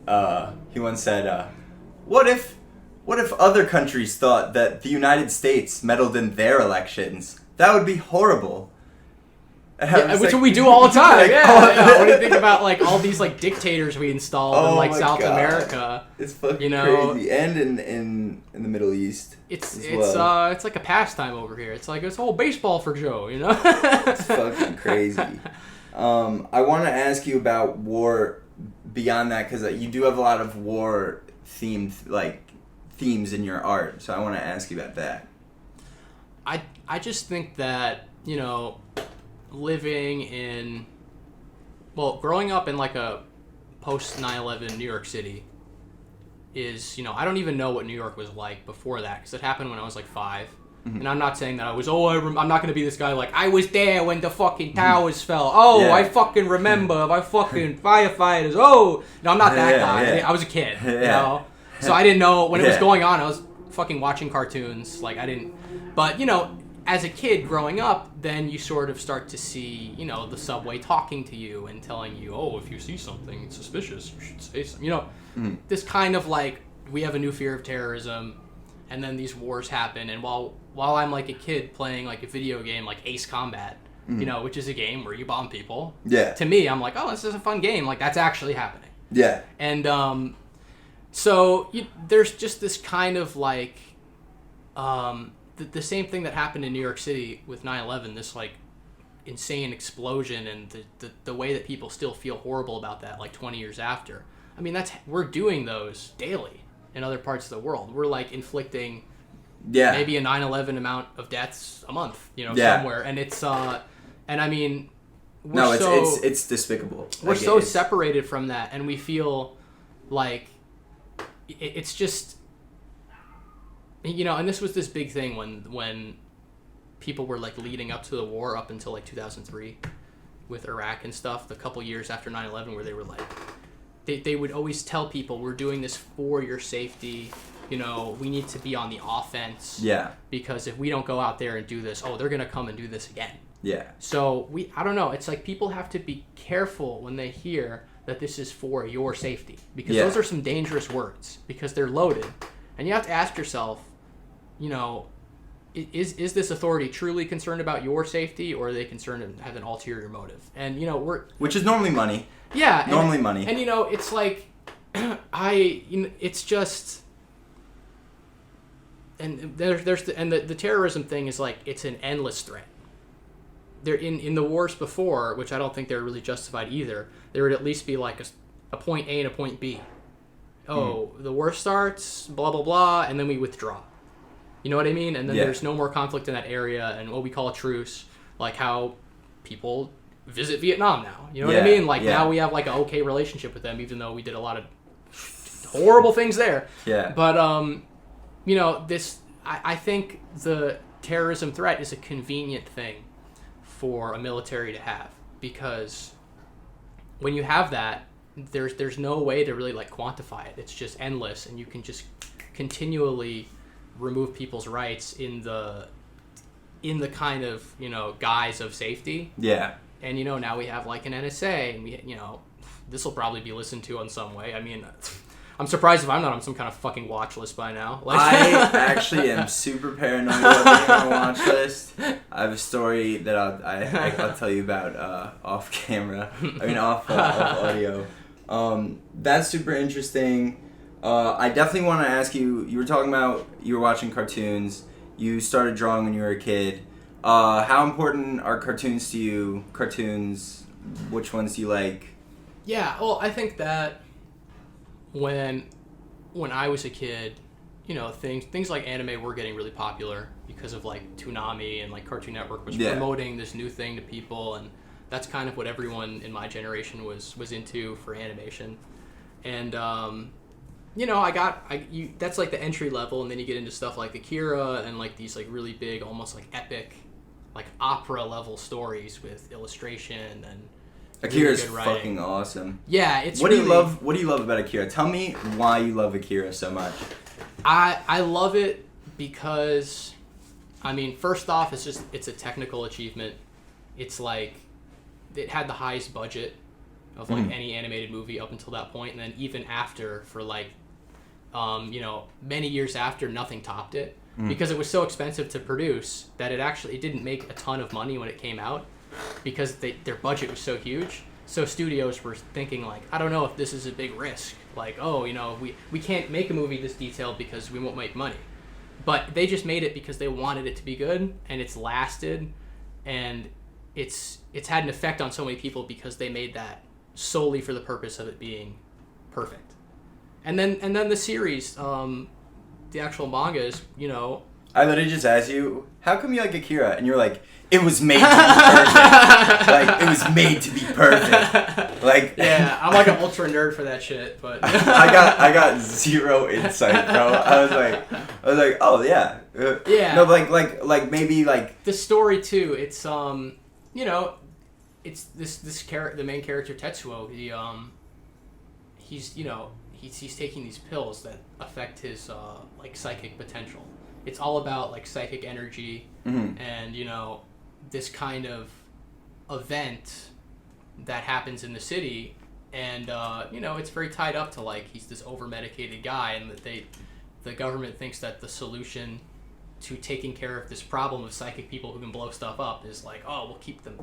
what if other countries thought that the United States meddled in their elections? That would be horrible. Yeah, which we do all the time. What do you think about like all these like dictators we installed in like South America? It's fucking crazy, and in the Middle East. It's like a pastime over here. It's like it's all baseball for Joe, you know. It's fucking crazy. I want to ask you about war beyond that because you do have a lot of war themes in your art. So I want to ask you about that. I just think that, you know, growing up in like a post 9/11 New York City is, you know, I don't even know what New York was like before that because it happened when I was like 5. Mm-hmm. And I'm not saying that I was, I'm not going to be this guy like, I was there when the fucking towers fell. I fucking remember. My fucking firefighters. No, I'm not that guy. I was a kid, you know? So I didn't know when it was going on. I was fucking watching cartoons. Like, I didn't. But, you know, as a kid growing up, then you sort of start to see, you know, the subway talking to you and telling you, if you see something suspicious, you should say something. You know, this kind of like, we have a new fear of terrorism, and then these wars happen. And while I'm like a kid playing like a video game like Ace Combat, you know, which is a game where you bomb people. Yeah. To me, I'm like, this is a fun game. Like, that's actually happening. Yeah. And so there's just this kind of like, the same thing that happened in New York City with 9/11, this like insane explosion, and the way that people still feel horrible about that like 20 years after. I mean, we're doing those daily in other parts of the world. We're like inflicting maybe a 9/11 amount of deaths a month, you know, somewhere. And it's and I mean, it's despicable. We're so separated from that, and we feel like it's just, you know, and this was this big thing when people were like leading up to the war up until like 2003 with Iraq and stuff, the couple years after 9/11, where they were like, they would always tell people, we're doing this for your safety, you know, we need to be on the offense. Yeah. Because if we don't go out there and do this, they're going to come and do this again. Yeah. So I don't know, it's like people have to be careful when they hear that this is for your safety, because those are some dangerous words, because they're loaded. And you have to ask yourself, you know, is this authority truly concerned about your safety, or are they concerned and have an ulterior motive? And, you know, which is normally money. Yeah. Normally money. And, you know, it's like, it's just, and the terrorism thing is like, it's an endless threat. There in the wars before, which I don't think they're really justified either, there would at least be like a point A and a point B. The war starts, blah, blah, blah, and then we withdraw. You know what I mean? And then there's no more conflict in that area, and what we call a truce, like how people visit Vietnam now. You know what I mean? Like now we have like an okay relationship with them, even though we did a lot of horrible things there. Yeah. But, you know, I think the terrorism threat is a convenient thing for a military to have, because when you have that, there's no way to really like quantify it. It's just endless, and you can just continually remove people's rights in the kind of, you know, guise of safety. Yeah. And, you know, now we have like an NSA, and we, you know, this will probably be listened to in some way. I mean, I'm surprised if I'm not on some kind of fucking watch list by now. Like, I actually am super paranoid about being on a watch list. I have a story that I'll tell you about off camera. I mean, off audio. That's super interesting. I definitely want to ask you, you were talking about you were watching cartoons. You started drawing when you were a kid. How important are cartoons to you? Cartoons, which ones do you like? Yeah, well, I think that when I was a kid, you know, things like anime were getting really popular because of like Toonami, and like Cartoon Network was promoting this new thing to people, and That's kind of what everyone in my generation was into for animation. And that's like the entry level, and then you get into stuff like Akira and like these like really big, almost like epic, like opera level stories with illustration and Akira's really good writing. fucking awesome. Yeah, it's What do you love? What do you love about Akira? Tell me why you love Akira so much. I love it because, I mean, first off, it's a technical achievement. It's like it had the highest budget of like any animated movie up until that point, and then even after, for like many years after, nothing topped it because it was so expensive to produce that it didn't make a ton of money when it came out because their budget was so huge. So studios were thinking like, I don't know if this is a big risk. Like, we can't make a movie this detailed because we won't make money. But they just made it because they wanted it to be good, and it's lasted, and it's had an effect on so many people because they made that solely for the purpose of it being perfect. And then the series, the actual manga is, I literally just asked you, how come you like Akira? And you're like, it was made to be perfect. Like, it was made to be perfect. Like, yeah, I'm like an ultra nerd for that shit, but I got zero insight, bro. I was like, oh yeah. Yeah. No, like maybe like the story too. It's it's this character, the main character Tetsuo. He's taking these pills that affect his like psychic potential. It's all about like psychic energy and this kind of event that happens in the city, and it's very tied up to like he's this over medicated guy, and that the government thinks that the solution to taking care of this problem of psychic people who can blow stuff up is like, oh, we'll keep them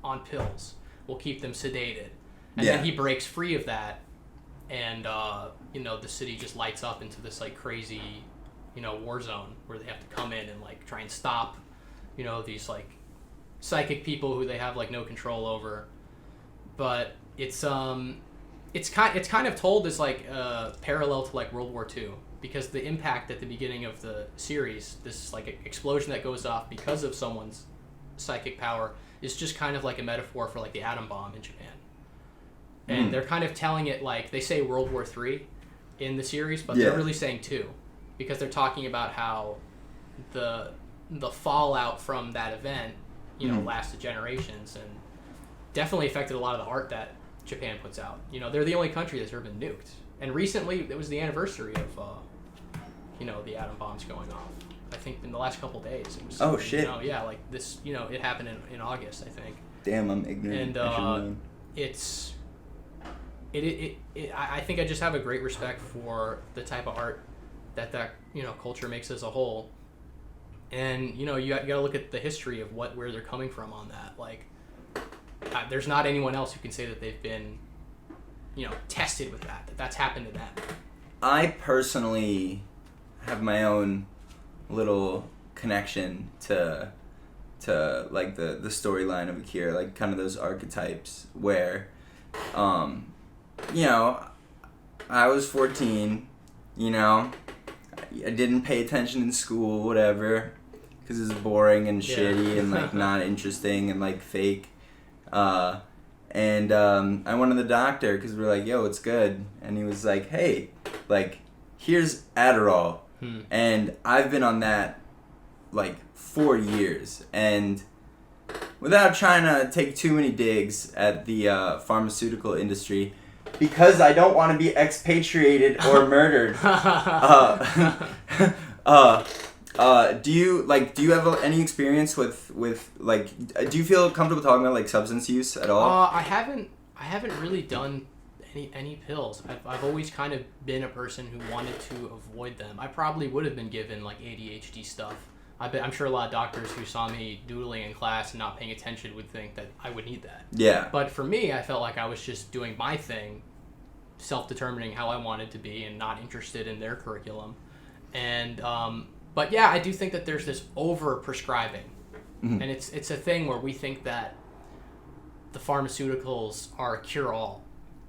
on pills, we'll keep them sedated, and then he breaks free of that, and the city just lights up into this like crazy war zone where they have to come in and like try and stop these like psychic people who they have like no control over. But it's kind of told as like parallel to like World War II, because the impact at the beginning of the series, this like explosion that goes off because of someone's psychic power, is just kind of like a metaphor for like the atom bomb in Japan. And they're kind of telling it like, they say World War III in the series, but they're really saying II, because they're talking about how the fallout from that event lasted generations and definitely affected a lot of the art that Japan puts out. They're the only country that's ever been nuked, and recently it was the anniversary of the atom bombs going off. I think in the last couple days it was. Oh shit! Like this. It happened in August, I think. Damn, I'm ignorant. And I think I just have a great respect for the type of art that culture makes as a whole, and you gotta look at the history of where they're coming from on that. Like, there's not anyone else who can say that they've been tested with that's happened to them. I personally have my own little connection to like the storyline of Akira, like kind of those archetypes where I was 14, I didn't pay attention in school, whatever, because it was boring and shitty and like not interesting and like fake. And I went to the doctor because we were like, yo, it's good. And he was like, hey, like, here's Adderall. And I've been on that like 4 years. And without trying to take too many digs at the pharmaceutical industry, because I don't want to be expatriated or murdered. Do you have any experience with like, do you feel comfortable talking about like substance use at all? I haven't really done any pills. I've always kind of been a person who wanted to avoid them. I probably would have been given like ADHD stuff. I'm sure a lot of doctors who saw me doodling in class and not paying attention would think that I would need that. Yeah. But for me, I felt like I was just doing my thing, self-determining how I wanted to be and not interested in their curriculum. And but yeah, I do think that there's this over-prescribing. And it's a thing where we think that the pharmaceuticals are a cure-all.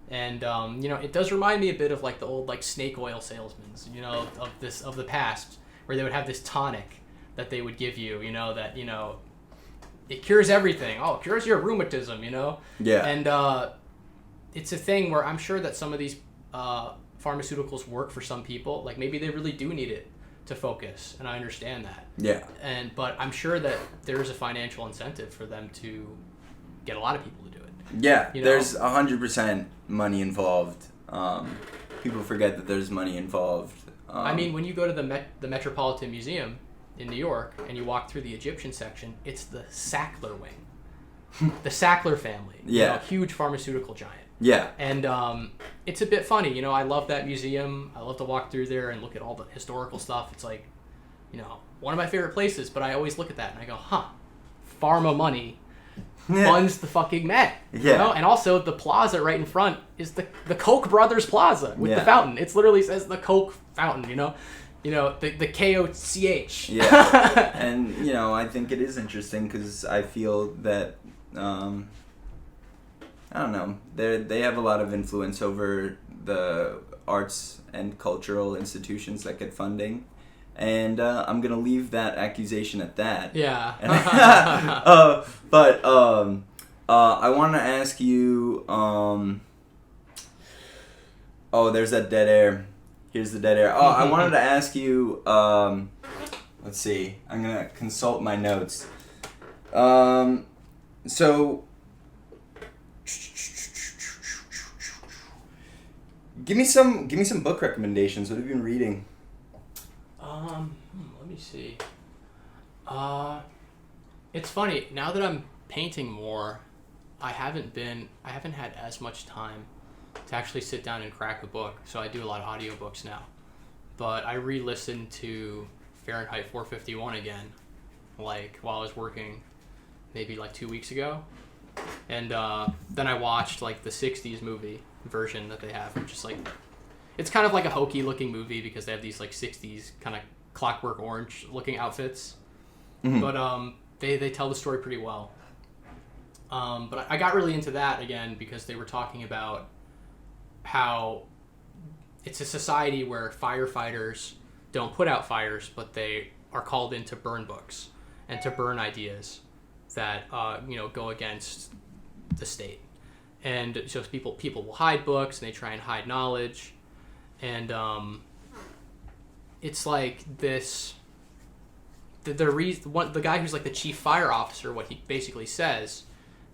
And it does remind me a bit of like the old like snake oil salesmen, of the past, where they would have this tonic that they would give you, that it cures everything. Oh, it cures your rheumatism, you know? Yeah. And it's a thing where I'm sure that some of these pharmaceuticals work for some people. Like, maybe they really do need it to focus, and I understand that. Yeah. But I'm sure that there's a financial incentive for them to get a lot of people to do it. Yeah, you know? There's 100% money involved. People forget that there's money involved. I mean, when you go to the Metropolitan Museum in New York and you walk through the Egyptian section, it's the Sackler wing. The Sackler family. Yeah. You know, huge pharmaceutical giant. Yeah. And it's a bit funny, you know, I love that museum. I love to walk through there and look at all the historical stuff. It's like, you know, one of my favorite places, but I always look at that and I go, pharma money funds the fucking Met. Yeah. You know? And also the plaza right in front is the Koch brothers plaza with the fountain. It literally says the Koch fountain, you know? You know, the KOCH. Yeah. And, you know, I think it is interesting because I feel that, I don't know, they have a lot of influence over the arts and cultural institutions that get funding. And I'm going to leave that accusation at that. Yeah. But I want to ask you, there's that dead air. Here's the dead air. I wanted to ask you, let's see, I'm going to consult my notes. So, give me some book recommendations. What have you been reading? Let me see. It's funny, now that I'm painting more, I haven't had as much time to actually sit down and crack a book, so I do a lot of audiobooks now. But I re-listened to Fahrenheit 451 again, like, while I was working maybe like 2 weeks ago. And then I watched like the 60s movie version that they have, which is like, it's kind of like a hokey looking movie because they have these like 60s kind of Clockwork Orange looking outfits. Mm-hmm. But they tell the story pretty well. But I got really into that again because they were talking about how it's a society where firefighters don't put out fires, but they are called in to burn books and to burn ideas that go against the state. And so people will hide books and they try and hide knowledge. And it's like this. The guy who's like the chief fire officer, what he basically says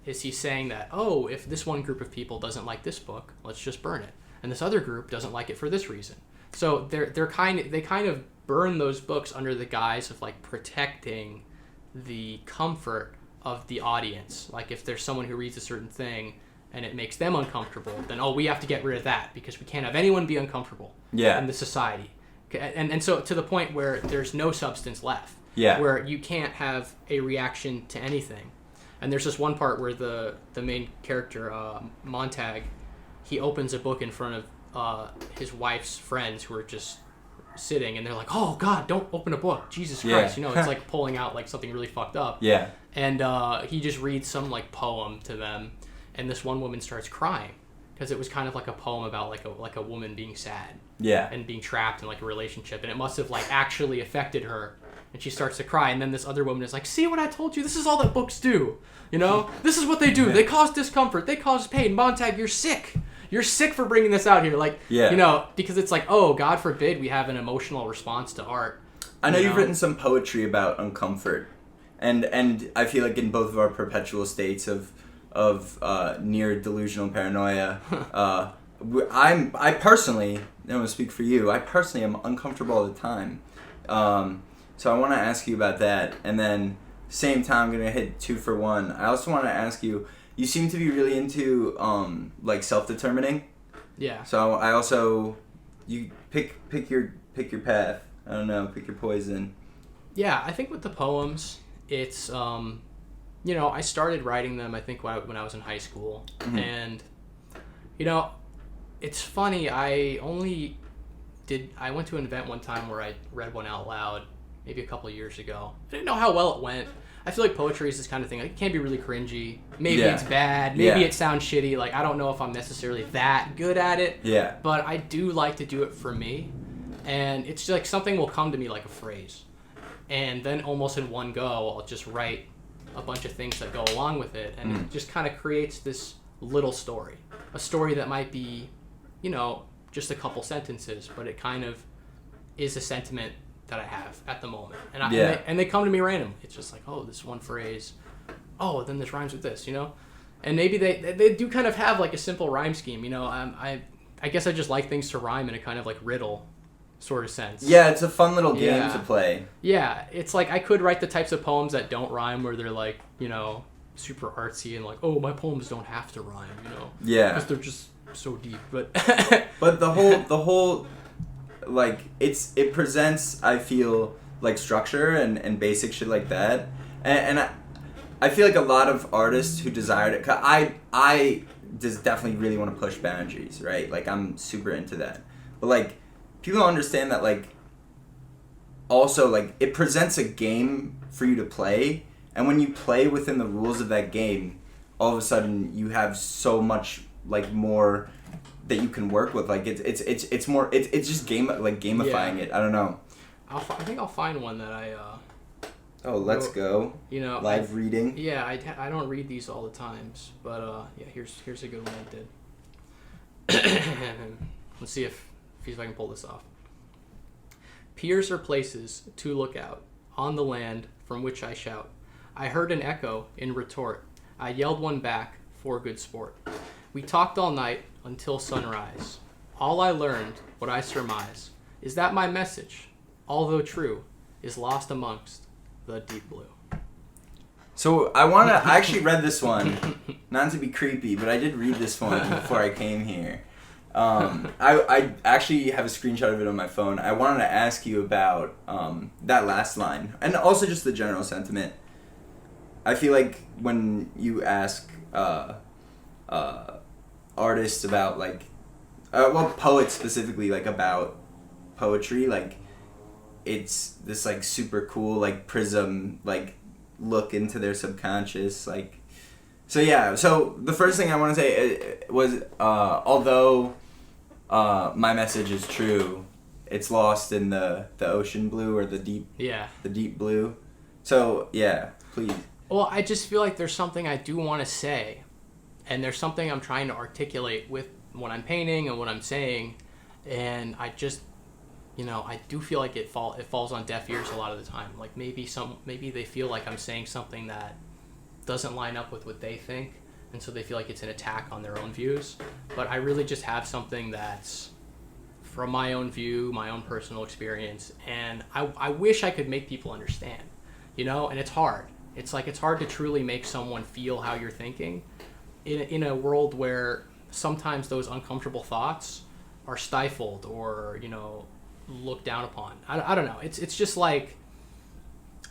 is he's saying that, if this one group of people doesn't like this book, let's just burn it, and this other group doesn't like it for this reason. So they kind of burn those books under the guise of like protecting the comfort of the audience. Like if there's someone who reads a certain thing and it makes them uncomfortable, then we have to get rid of that because we can't have anyone be uncomfortable in the society. And so to the point where there's no substance left. Yeah. Where you can't have a reaction to anything. And there's this one part where the main character, Montag, he opens a book in front of his wife's friends who are just sitting, and they're like, "Oh God, don't open a book, Jesus Christ!" You know, it's like pulling out like something really fucked up. Yeah. And he just reads some like poem to them, and this one woman starts crying because it was kind of like a poem about like a woman being sad. Yeah. And being trapped in like a relationship, and it must have like actually affected her. And she starts to cry, and then this other woman is like, "See what I told you? This is all that books do. You know, this is what they do. They cause discomfort. They cause pain. Montag, you're sick. You're sick for bringing this out here." Like, you know, because it's like, God forbid we have an emotional response to art. I know you've written some poetry about uncomfort, and I feel like in both of our perpetual states of near delusional paranoia, I personally, I don't want to speak for you, I personally am uncomfortable all the time. So I want to ask you about that, and then same time I'm gonna hit 2 for 1. I also want to ask you. You seem to be really into like self-determining. Yeah. So I also, you pick your path. I don't know, pick your poison. Yeah, I think with the poems, it's I started writing them I think when I was in high school, and it's funny. I went to an event one time where I read one out loud, maybe a couple of years ago. I didn't know how well it went. I feel like poetry is this kind of thing. Like, it can be really cringy. Maybe it's bad. Maybe it sounds shitty. Like, I don't know if I'm necessarily that good at it. Yeah. But I do like to do it for me. And it's like something will come to me like a phrase. And then almost in one go, I'll just write a bunch of things that go along with it, and it just kind of creates this little story, a story that might be, just a couple sentences, but it kind of is a sentiment that I have at the moment, and they come to me randomly. It's just like, oh, this one phrase, oh, then this rhymes with this, and maybe they do kind of have like a simple rhyme scheme, I guess I just like things to rhyme in a kind of like riddle sort of sense. Yeah, it's a fun little game to play. Yeah, it's like I could write the types of poems that don't rhyme, where they're like, super artsy and like, oh, my poems don't have to rhyme, Yeah. because they're just so deep. But but the whole like it presents, I feel, like structure and basic shit like that, and I feel like a lot of artists who desired it, 'cause I just definitely really want to push boundaries, right? Like, I'm super into that, but like, people don't understand that, like, also, like, it presents a game for you to play, and when you play within the rules of that game, all of a sudden you have so much, like, more that you can work with. Like, it's more, it's just gamifying it. I don't know. I think I'll find one that I Oh, let's go. Live reading. Yeah, I don't read these all the times, but yeah, here's a good one I did. Let's see if I can pull this off. Piers are places to look out on the land from which I shout. I heard an echo in retort. I yelled one back for good sport. We talked all night until sunrise. All I learned, what I surmise, is that my message, although true, is lost amongst the deep blue. So I actually read this one, not to be creepy, but I did read this one before I came here. I actually have a screenshot of it on my phone. I wanted to ask you about that last line, and also just the general sentiment. I feel like when you ask artists about, like, poets specifically, like, about poetry, like, it's this, like, super cool, like, prism, like, look into their subconscious, like. So yeah, so the first thing I want to say was, although my message is true, it's lost in the ocean blue, or the deep blue. So yeah, please. Well, I just feel like there's something I do want to say, and there's something I'm trying to articulate with what I'm painting and what I'm saying, and I just, I do feel like it falls on deaf ears a lot of the time. Like, maybe they feel like I'm saying something that doesn't line up with what they think, and so they feel like it's an attack on their own views. But I really just have something that's from my own view, my own personal experience, and I wish I could make people understand, and it's hard. It's like, it's hard to truly make someone feel how you're thinking in a world where sometimes those uncomfortable thoughts are stifled or, looked down upon. I don't know. It's just like,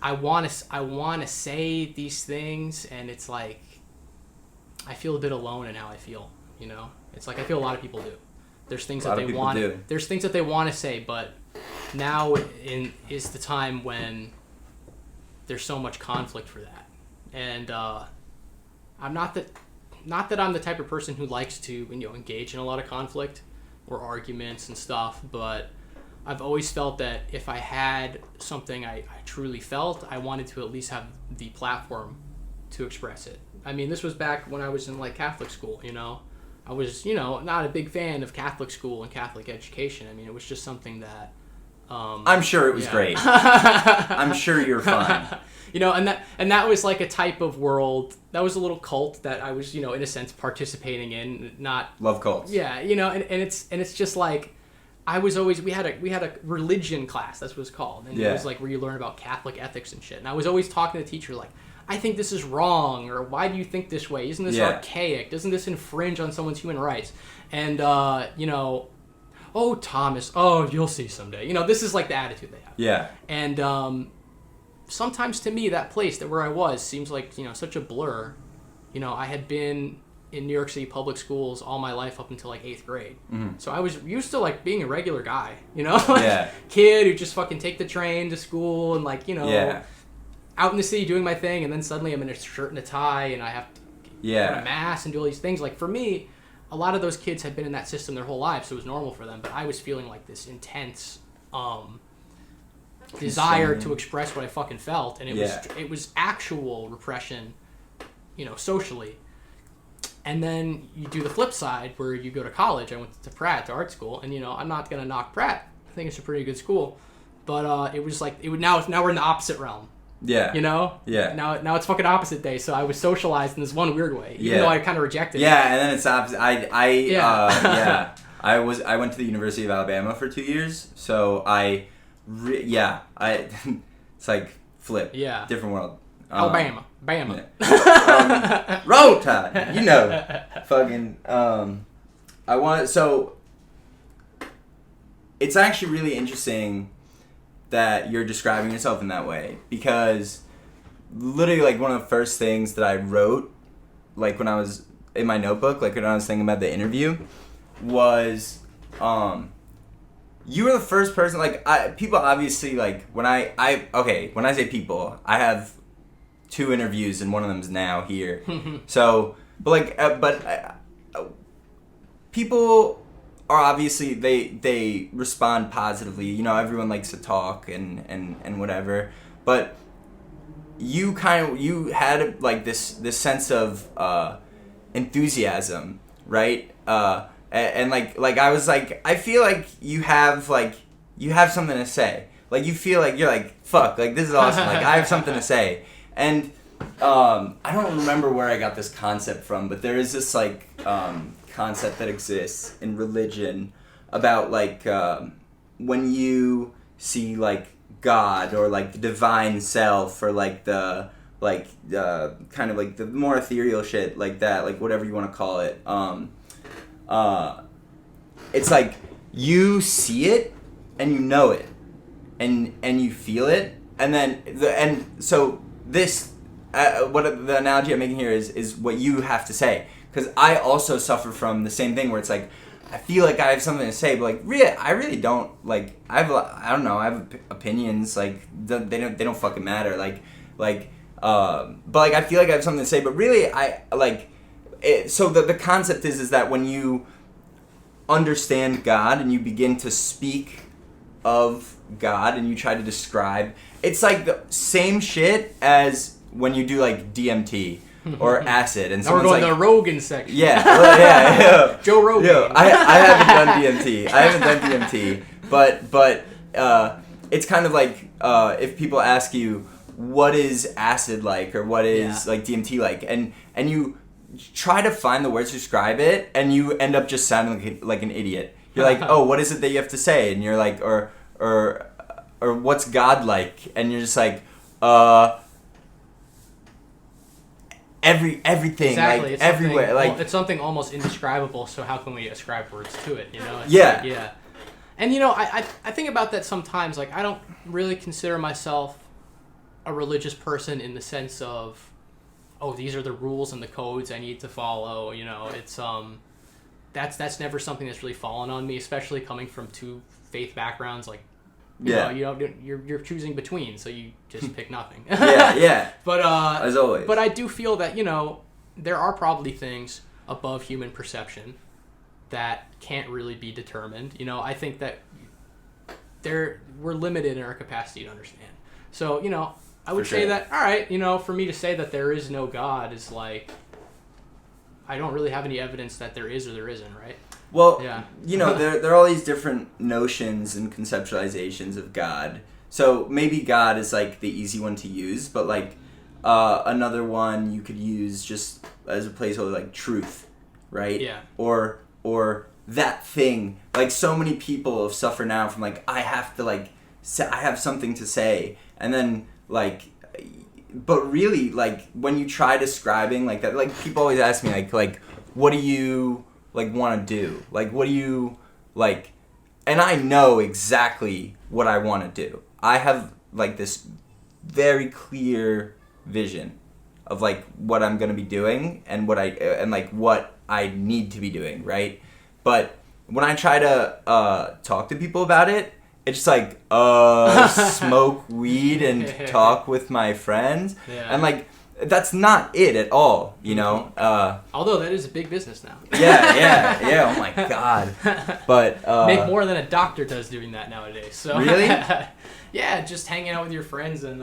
I want to say these things, and it's like, I feel a bit alone in how I feel, It's like, I feel a lot of people do. There's things that they want. There's things that they want to say, but now is the time when there's so much conflict for that. And I'm not that I'm the type of person who likes to, engage in a lot of conflict or arguments and stuff, but I've always felt that if I had something I truly felt, I wanted to at least have the platform to express it. I mean, this was back when I was in, like, Catholic school, I was, not a big fan of Catholic school and Catholic education. I mean, it was just something that... I'm sure it was great. I'm sure you're fine. And that was like a type of world, that was a little cult that I was, in a sense, participating in. Not love cults. Yeah, and it's just like, I was always, we had a religion class, that's what it's called, and it was like where you learn about Catholic ethics and shit. And I was always talking to the teacher like, I think this is wrong, or why do you think this way? Isn't this archaic? Doesn't this infringe on someone's human rights? And oh, Thomas, oh, you'll see someday. This is like the attitude they have. Yeah. And sometimes to me, that place, that where I was, seems like, such a blur. I had been in New York City public schools all my life up until, like, 8th grade. Mm-hmm. So I was used to, like, being a regular guy, kid who just fucking take the train to school and, like, out in the city doing my thing, and then suddenly I'm in a shirt and a tie and I have to wear a mask and do all these things. Like, for me, a lot of those kids had been in that system their whole lives, so it was normal for them. But I was feeling like this intense desire to express what I fucking felt, and it was actual repression, socially. And then you do the flip side where you go to college. I went to Pratt, to art school, and I'm not gonna knock Pratt. I think it's a pretty good school, but it was like now we're in the opposite realm. Yeah. Yeah. Now it's fucking opposite day. So I was socialized in this one weird way, even though I kind of rejected it. Yeah, and then it's opposite. I went to the University of Alabama for 2 years, so it's like flip. Yeah. Different world. Alabama. Bama. Yeah. Roll Tide. Fucking. It's actually really interesting that you're describing yourself in that way, because literally like one of the first things that I wrote, like when I was in my notebook, like when I was thinking about the interview, was you were the first person, like people obviously, like when I say people, I have 2 interviews and one of them's now here. So people are obviously they respond positively. Everyone likes to talk and whatever, but you had like this sense of enthusiasm, right? And like I was like, I feel like you have something to say. Like you feel like you're like, fuck, like this is awesome. Like I have something to say. And I don't remember where I got this concept from, but there is this like concept that exists in religion about like when you see like God or like the divine self or like the kind of like the more ethereal shit like that, like whatever you want to call it. It's like you see it and you know it and you feel it, and so this what the analogy I'm making here is what you have to say. Because I also suffer from the same thing where it's like, I feel like I have something to say, but like, I really don't. Like, I have opinions. Like, they don't fucking matter. But like, I feel like I have something to say, but really, I like. So the concept is that when you understand God and you begin to speak of God and you try to describe, it's like the same shit as when you do like DMT. Or acid, and now we're going to the Rogan section. Yeah. Joe Rogan. I haven't done DMT. But it's kind of like if people ask you what is acid like or what is like DMT like, and you try to find the words to describe it, and you end up just sounding like an idiot. You're like, oh, what is it that you have to say? And you're like, or what's God like? And you're just like, everything, exactly. Like everywhere, like it's something almost indescribable. So how can we ascribe words to it? Yeah. And I think about that sometimes. Like I don't really consider myself a religious person in the sense of, oh, these are the rules and the codes I need to follow. It's that's never something that's really fallen on me, especially coming from 2 faith backgrounds. Like. You're choosing between, so you just pick nothing. Yeah. But as always. But I do feel that there are probably things above human perception that can't really be determined. I think that we're limited in our capacity to understand. So I would say that, all right, for me to say that there is no God is like, I don't really have any evidence that there is or there isn't, right? Well, there are all these different notions and conceptualizations of God. So maybe God is like the easy one to use, but like another one you could use just as a placeholder, like truth, right? Yeah. Or that thing. Like so many people suffer now from like, I have to like, I have something to say, and then like, but really like when you try describing like that, like people always ask me like what do you like want to do? Like what do you like? And I know exactly what I want to do. I have like this very clear vision of like what I'm gonna be doing and what I need to be doing, right? But when I try to talk to people about it, it's just like smoke weed and talk with my friends, and like that's not it at all, you know. Although that is a big business now. Yeah. Oh my god. But make more than a doctor does doing that nowadays. So really, Yeah, just hanging out with your friends and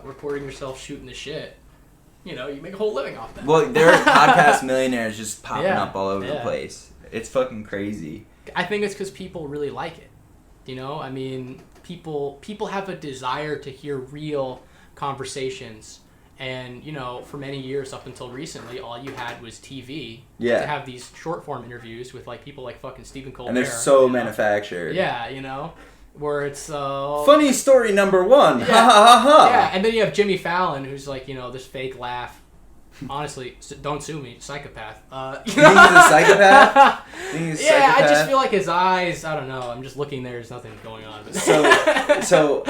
recording yourself shooting the shit. You know, you make a whole living off that. Well, there are podcast millionaires just popping Yeah, up all over the yeah. place. It's fucking crazy. I think it's because people really like it. You know, I mean, people have a desire to hear real conversations. And, you know, for many years up until recently, all you had was TV. Yeah. To have these short form interviews with like people like fucking Stephen Colbert. And they're so you know? manufactured. Yeah, you know, where it's funny story number one. Yeah. Ha ha ha ha. Yeah, and then you have Jimmy Fallon, who's like, you know, this fake laugh. Honestly, don't sue me, psychopath. You think he's a psychopath? Yeah, I just feel like his eyes. I don't know. I'm just looking there. There's nothing going on. So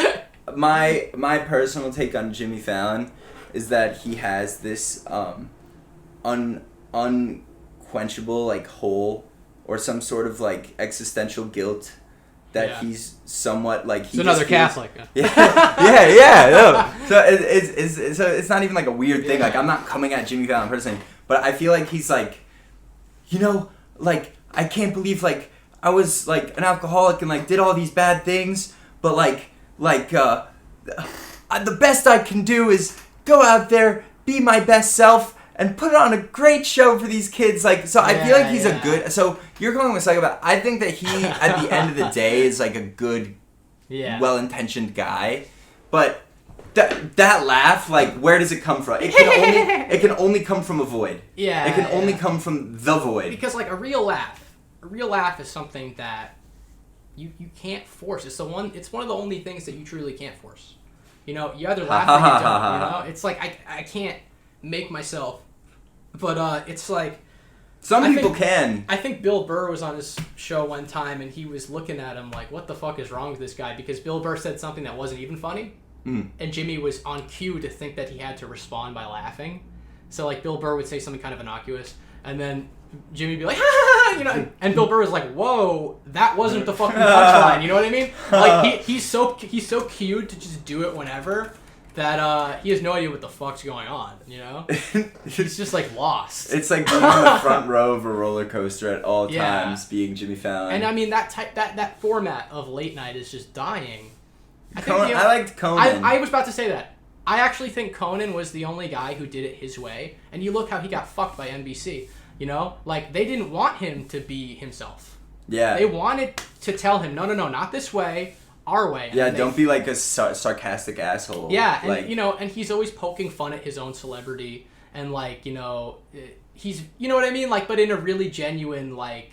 my personal take on Jimmy Fallon is that he has this unquenchable like hole or some sort of like existential guilt that he's somewhat like he's another Catholic. Yeah. No. So it's not even like a weird thing. Like I'm not coming at Jimmy Fallon personally, but I feel like he's like, you know, like I can't believe like I was like an alcoholic and like did all these bad things, but the best I can do is go out there, be my best self, and put on a great show for these kids. Like, so I feel like he's a good. So you're calling him a psychopath. I think that he, at the end of the day, is like a good, well-intentioned guy. But that laugh, like, where does it come from? It can only come from a void. Yeah. It can only come from the void. Because like a real laugh is something that you can't force. It's one of the only things that you truly can't force. You know, you either laugh or you don't. You know, it's like I can't make myself, but it's like some people can. I think Bill Burr was on his show one time and he was looking at him like, what the fuck is wrong with this guy? Because Bill Burr said something that wasn't even funny, and Jimmy was on cue to think that he had to respond by laughing. So like Bill Burr would say something kind of innocuous, and then Jimmy would be like, you know, and Bill Burr was like, whoa, that wasn't the fucking punchline, you know what I mean? Like he's so cued to just do it whenever that he has no idea what the fuck's going on, you know? He's just like lost. It's like being in the front row of a roller coaster at all times, being Jimmy Fallon. And I mean that format of late night is just dying. I liked Conan. I was about to say that. I actually think Conan was the only guy who did it his way, and you look how he got fucked by NBC. You know, like they didn't want him to be himself. Yeah. They wanted to tell him, no, not this way, our way. And don't be like a sarcastic asshole. Yeah, and like, you know, and he's always poking fun at his own celebrity, and like, you know, he's, you know what I mean, like, but in a really genuine like.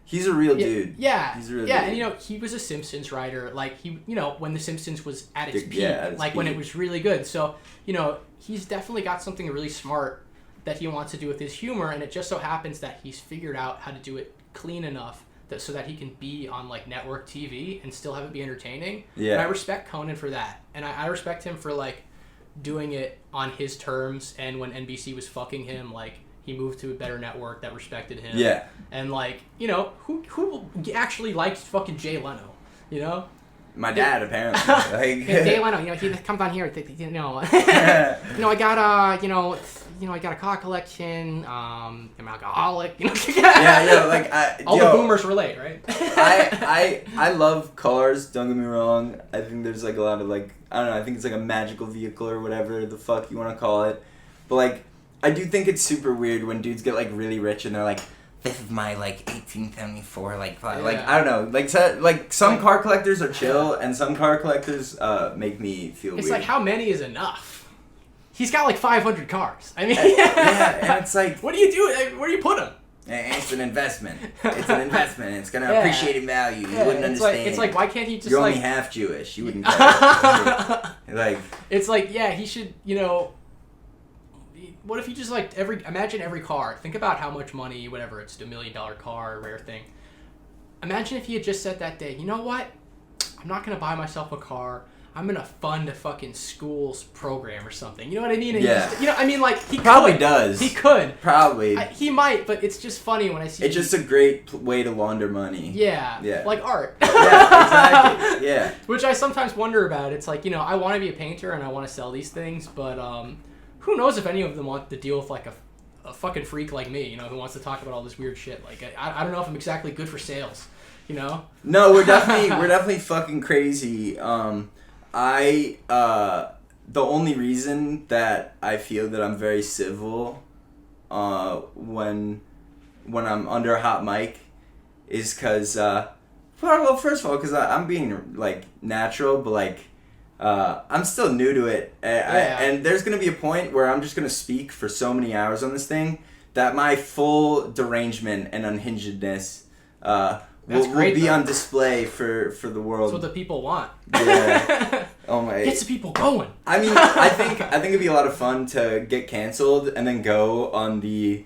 He's a real dude. Yeah. He's a real dude. Yeah, and you know, he was a Simpsons writer. Like he, you know, when the Simpsons was at its peak, when it was really good. So you know, he's definitely got something really smart that he wants to do with his humor, and it just so happens that he's figured out how to do it clean enough so that he can be on like network TV and still have it be entertaining. Yeah. And I respect Conan for that, and I respect him for like doing it on his terms. And when NBC was fucking him, like he moved to a better network that respected him. Yeah. And like, you know, who actually likes fucking Jay Leno? You know. My dad, apparently. Like, Jay Leno, you know, he comes on here, you know, you know, I got I got a car collection. I'm alcoholic. You know, like all the boomers relate, right? I love cars. Don't get me wrong. I think there's like a lot of like, I don't know. I think it's like a magical vehicle or whatever the fuck you want to call it. But like, I do think it's super weird when dudes get like really rich and they're like, this is my like 1874 like I don't know, like some car collectors are chill and some car collectors make me feel weird. It's like, how many is enough? He's got like 500 cars. I mean, and it's like, what do you do? Where do you put them? It's an investment. It's gonna appreciate in value. You wouldn't understand. It's like, why can't he just You're like... only half Jewish. You wouldn't get it. Like, it's like, yeah, he should, you know. What if you just like imagine every car? Think about how much money, whatever, it's $1 million car, a rare thing. Imagine if he had just said that day, you know what? I'm not gonna buy myself a car. I'm gonna fund a fucking school's program or something. You know what I mean? And yeah. You know, I mean, like he probably could. Does. He could. Probably. He might, but it's just funny when I see. It's just a great way to launder money. Yeah. Yeah. Like art. Yeah. Exactly. Yeah. Which I sometimes wonder about. It's like, you know, I want to be a painter and I want to sell these things, but who knows if any of them want to deal with like a fucking freak like me, you know, who wants to talk about all this weird shit. Like I don't know if I'm exactly good for sales, you know. No, we're definitely fucking crazy. The only reason that I feel that I'm very civil when I'm under a hot mic is because well, first of all, because I'm being like natural, but like I'm still new to it, and there's gonna be a point where I'm just gonna speak for so many hours on this thing that my full derangement and unhingedness will be on display for the world. That's what the people want. Yeah. Oh my. Gets the people going. I mean, I think it'd be a lot of fun to get canceled and then go on the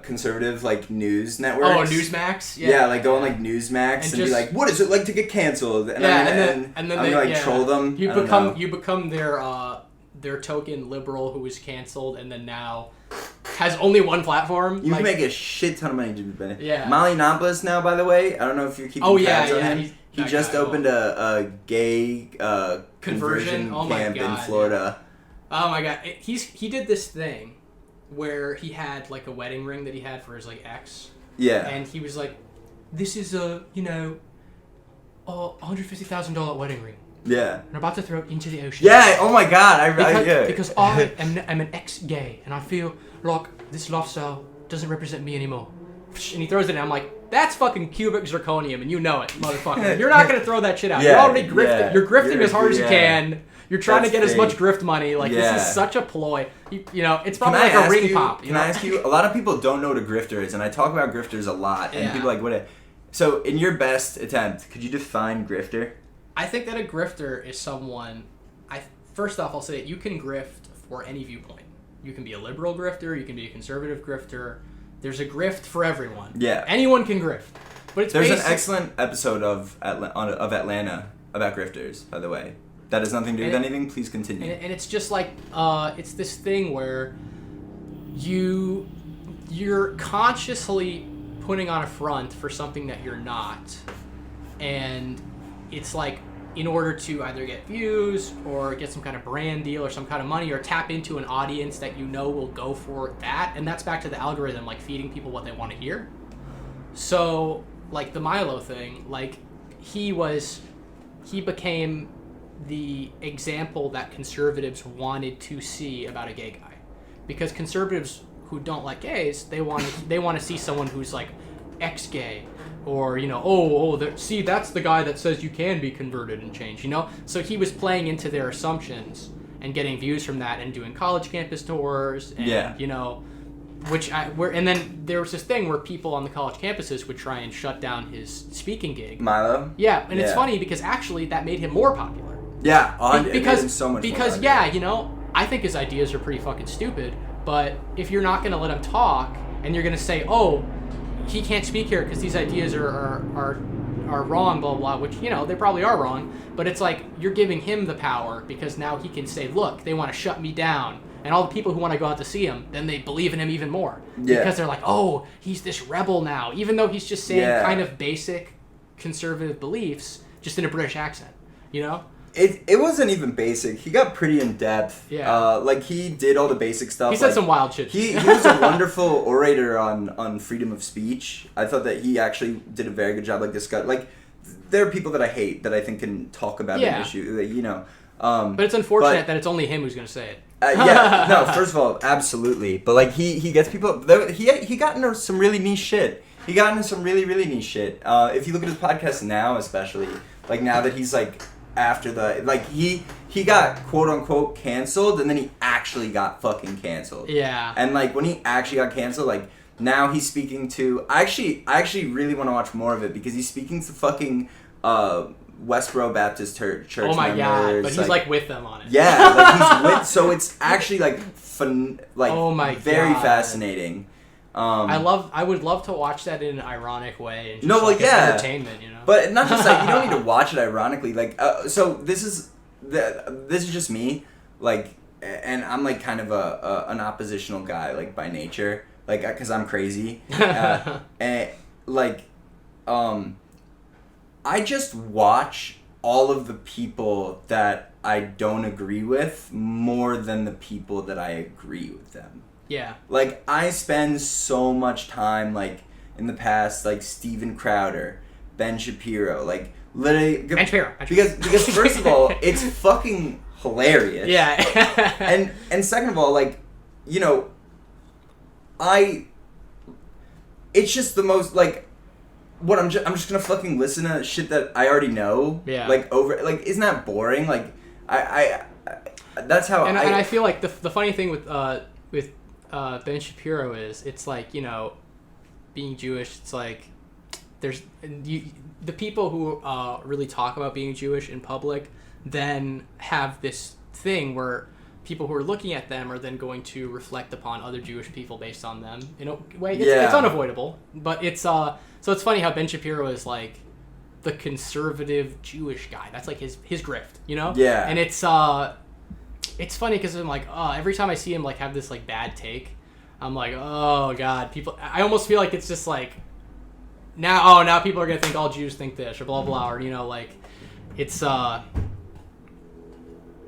conservative like news networks. Oh, Newsmax. Yeah, like go on like Newsmax and be like, "What is it like to get canceled?" And then I'm gonna like troll them. You become their token liberal who was canceled and then now has only one platform. You can make a shit ton of money, Jimmy Bennett. Yeah. Molly Nambas now, by the way. I don't know if you're keeping tabs on him. He just opened a gay conversion camp in Florida. Yeah. Oh my god, he did this thing where he had like a wedding ring that he had for his like ex. Yeah. And he was like, "This is a $150,000 wedding ring. Yeah. I'm about to throw it into the ocean. Yeah. Oh my god. Because I am an ex-gay and I feel like this lifestyle doesn't represent me anymore." And he throws it in. I'm like, that's fucking cubic zirconium, and you know it, motherfucker. You're not gonna throw that shit out. Yeah, you're already grifting. Yeah. You're grifting as hard as you yeah. can. You're trying That's to get fake. as much grift money. Like Yeah. this is such a ploy. It's probably like a ring pop. Can I ask you? A lot of people don't know what a grifter is, and I talk about grifters a lot, and people are like, what? So, in your best attempt, could you define grifter? I think that a grifter is someone. First off, I'll say it. You can grift for any viewpoint. You can be a liberal grifter. You can be a conservative grifter. There's a grift for everyone. Yeah. Anyone can grift. But There's an excellent episode of Atlanta about grifters, by the way. That has nothing to do with anything. Please continue. And it's just like it's this thing where you're consciously putting on a front for something that you're not, and it's like in order to either get views or get some kind of brand deal or some kind of money or tap into an audience that you know will go for that. And that's back to the algorithm, like feeding people what they want to hear. So like the Milo thing, like he became the example that conservatives wanted to see about a gay guy, because conservatives who don't like gays, they want to see someone who's like ex-gay, or see, that's the guy that says you can be converted and change, so he was playing into their assumptions and getting views from that and doing college campus tours and and then there was this thing where people on the college campuses would try and shut down his speaking gig. Milo? Yeah, and it's funny because actually that made him more popular. Yeah, it made him so much more popular. I think his ideas are pretty fucking stupid, but if you're not going to let him talk and you're going to say, "Oh, he can't speak here because these ideas are wrong," blah, blah, which, they probably are wrong, but it's like you're giving him the power because now he can say, "Look, they want to shut me down." And all the people who want to go out to see him, then they believe in him even more. Yeah. Because they're like, "Oh, he's this rebel now," even though he's just saying kind of basic conservative beliefs just in a British accent, It wasn't even basic. He got pretty in depth. Yeah. He did all the basic stuff. He said some wild shit. He was a wonderful orator on freedom of speech. I thought that he actually did a very good job. There are people that I hate that I think can talk about an issue. But it's unfortunate that it's only him who's going to say it. No, first of all, absolutely. But he gets people. He got into some really niche shit. If you look at his podcast now, especially now that he's after he got quote unquote canceled, and then he actually got fucking canceled. Yeah. And when he actually got canceled, now he's speaking to. I actually really want to watch more of it because he's speaking to fucking Westboro Baptist Church. Oh my members. god! But he's with them on it. Yeah, he's with. So it's actually fun. Oh my very god. Fascinating. I would love to watch that in an ironic way and just entertainment, But not just you don't need to watch it ironically. So this is just me, and I'm kind of an oppositional guy by nature, because I'm crazy, and I just watch all of the people that I don't agree with more than the people that I agree with them. Yeah. I spend so much time, in the past, Steven Crowder, Ben Shapiro, literally Ben Shapiro. because first of all, it's fucking hilarious. Yeah. and second of all, like, you know, it's just the most like. What I'm just gonna fucking listen to shit that I already know. Yeah. Like isn't that boring? Like I that's how and I feel like the funny thing with Ben Shapiro is it's like, you know, being Jewish, it's like there's the people who really talk about being Jewish in public then have this thing where people who are looking at them are then going to reflect upon other Jewish people based on them. In a way, it's unavoidable, but it's so it's funny how Ben Shapiro is like the conservative Jewish guy. That's like his grift, you know? Yeah. And it's funny because I'm like, every time I see him like have this like bad take, I'm like, oh god, people. I almost feel like it's just like now people are gonna think all Jews think this or blah blah, or you know, like it's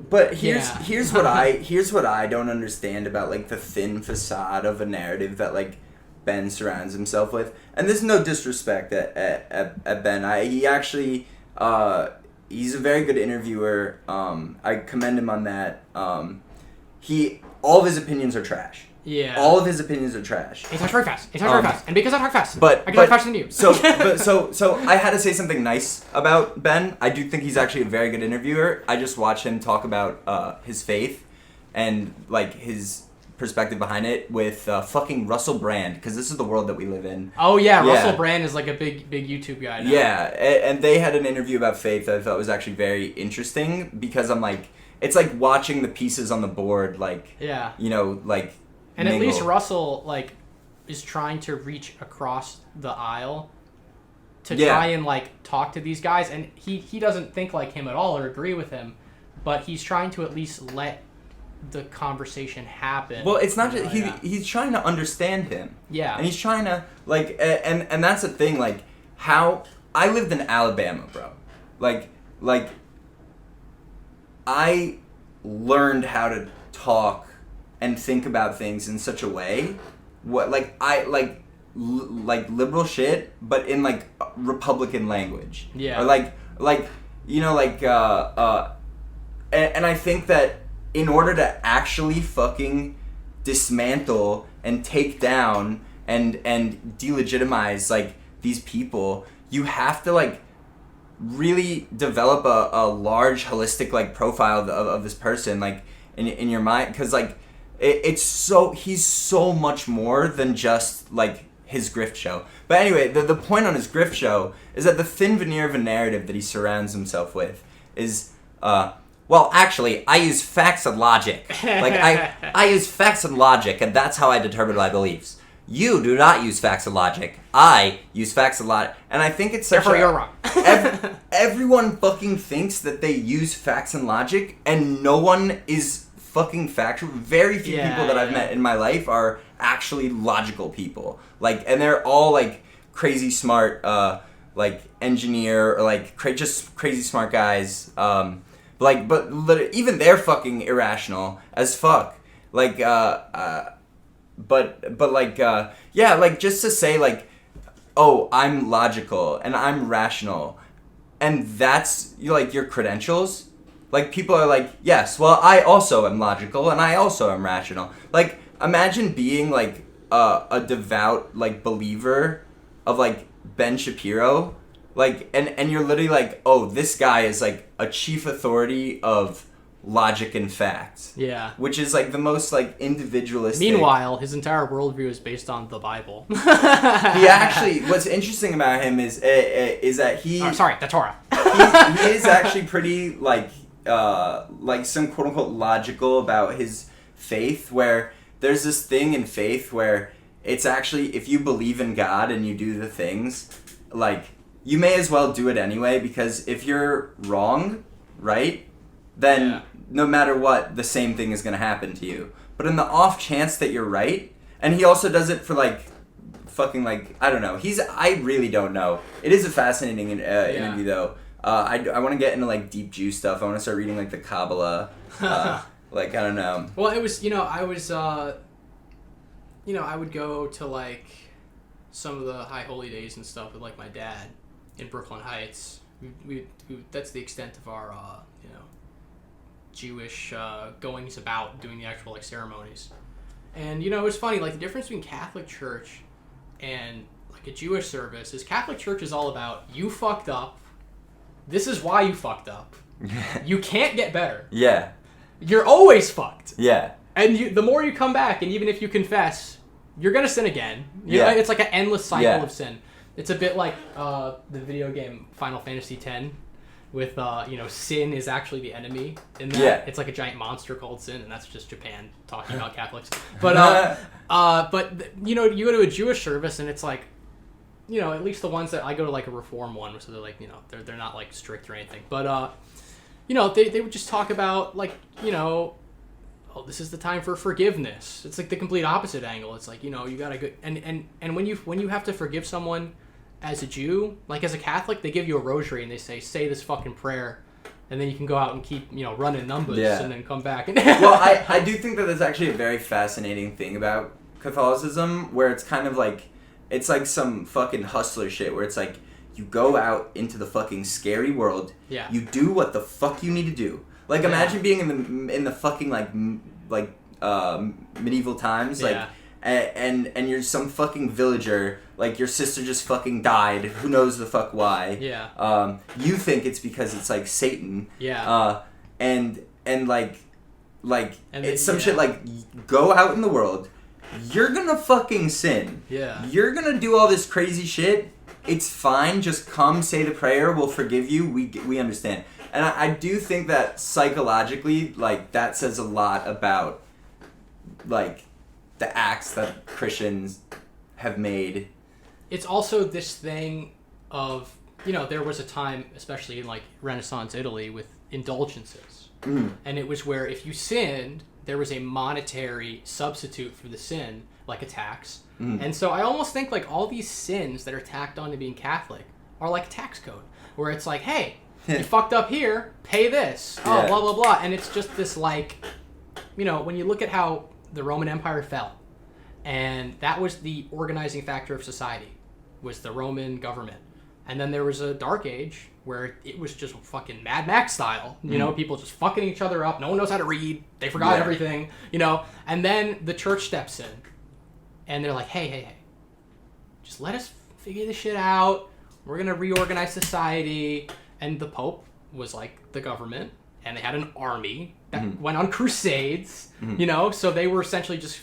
But here's what I don't understand about like the thin facade of a narrative that like Ben surrounds himself with. And this is no disrespect at Ben. He actually he's a very good interviewer. I commend him on that. All of his opinions are trash. Yeah. All of his opinions are trash. He talks very fast. And because I talk fast, I can talk faster than you. So I had to say something nice about Ben. I do think he's actually a very good interviewer. I just watch him talk about his faith and like his perspective behind it with fucking Russell Brand, because this is the world that we live in. Oh yeah, Russell Brand is like a big YouTube guy now. Yeah, and they had an interview about faith that I thought was actually very interesting, because I'm like, it's like watching the pieces on the board, like, yeah, you know, like. And at least Russell, like, is trying to reach across the aisle to try and, like, talk to these guys. And he doesn't think like him at all or agree with him, but he's trying to at least let the conversation happen. Well, it's not just... He's trying to understand him. Yeah. And he's trying to, like... And that's the thing, like, how... I lived in Alabama, bro. Like, I learned how to talk and think about things in such a way, like liberal shit, but in like Republican language. Yeah. Or like you know, like and I think that in order to actually fucking dismantle and take down and delegitimize like these people, you have to like really develop a large holistic like profile of this person, like in your mind, because like he's so much more than just like his grift show. But anyway, the point on his grift show is that the thin veneer of a narrative that he surrounds himself with is well, actually, I use facts and logic. Like I use facts and logic, and that's how I determine my beliefs. You do not use facts and logic. I use facts and logic. And I think it's such Therefore, you're wrong. Everyone fucking thinks that they use facts and logic, and no one is fucking factual. Very few people that I've met in my life are actually logical people. Like, and they're all like crazy smart, like engineer or like just crazy smart guys. But even they're fucking irrational as fuck. Like, but like, yeah, like just to say like, oh, I'm logical and I'm rational, and that's like your credentials. Like, people are like, yes, well, I also am logical and I also am rational. Like, imagine being like a devout like believer of like Ben Shapiro, like, and you're literally like, oh, this guy is like a chief authority of logic and facts. Yeah. Which is like the most like individualistic. Meanwhile, his entire worldview is based on the Bible. He actually, what's interesting about him is that he... Oh, sorry, the Torah. he is actually pretty like some quote unquote logical about his faith, where there's this thing in faith where it's actually, if you believe in God and you do the things, like, you may as well do it anyway, because if you're wrong, right, then no matter what, the same thing is going to happen to you. But in the off chance that you're right, and he also does it for like fucking like, I don't know, I really don't know. It is a fascinating interview though. I want to get into like deep Jew stuff. I want to start reading like the Kabbalah. Like, I don't know. Well, it was, I would go to like some of the high holy days and stuff with like my dad in Brooklyn Heights, That's the extent of our Jewish goings about doing the actual like ceremonies. And it's funny, like the difference between Catholic Church and like a Jewish service is Catholic Church is all about you fucked up. This is why you fucked up. You can't get better. Yeah. You're always fucked. Yeah. And the more you come back, and even if you confess, you're gonna sin again. You know, it's like an endless cycle of sin. It's a bit like the video game Final Fantasy X, with sin is actually the enemy in that. Yeah. It's like a giant monster called sin, and that's just Japan talking about Catholics. But you go to a Jewish service, and it's like, at least the ones that I go to, like a Reform one, so they're like, they're not like strict or anything. But they would just talk about like, this is the time for forgiveness. It's like the complete opposite angle. It's like, you gotta go, and when you have to forgive someone as a Jew, like as a Catholic, they give you a rosary and they say this fucking prayer, and then you can go out and keep running numbers and then come back. Well, I do think that there's actually a very fascinating thing about Catholicism, where it's kind of like, it's like some fucking hustler shit, where it's like, you go out into the fucking scary world, you do what the fuck you need to do. Like, imagine being in the fucking medieval times, and you're some fucking villager, like your sister just fucking died, who knows the fuck why. You think it's because it's like Satan. And it's some shit like, go out in the world, you're gonna fucking sin. You're gonna do all this crazy shit. It's fine, just come, say the prayer, we'll forgive you, we understand. And I do think that psychologically, like, that says a lot about, like, the acts that Christians have made. It's also this thing of, there was a time, especially in, like, Renaissance Italy, with indulgences. And it was where if you sinned, there was a monetary substitute for the sin, like a tax. And so I almost think, like, all these sins that are tacked on to being Catholic are like a tax code, where it's like, hey, you fucked up here, pay this. Oh, blah, blah, blah. And it's just this, like, when you look at how the Roman Empire fell, and that was the organizing factor of society, was the Roman government. And then there was a dark age where it was just fucking Mad Max style. People just fucking each other up. No one knows how to read. They forgot everything, And then the church steps in, and they're like, hey, just let us figure this shit out. We're going to reorganize society. And the Pope was like the government, and they had an army that went on crusades, so they were essentially just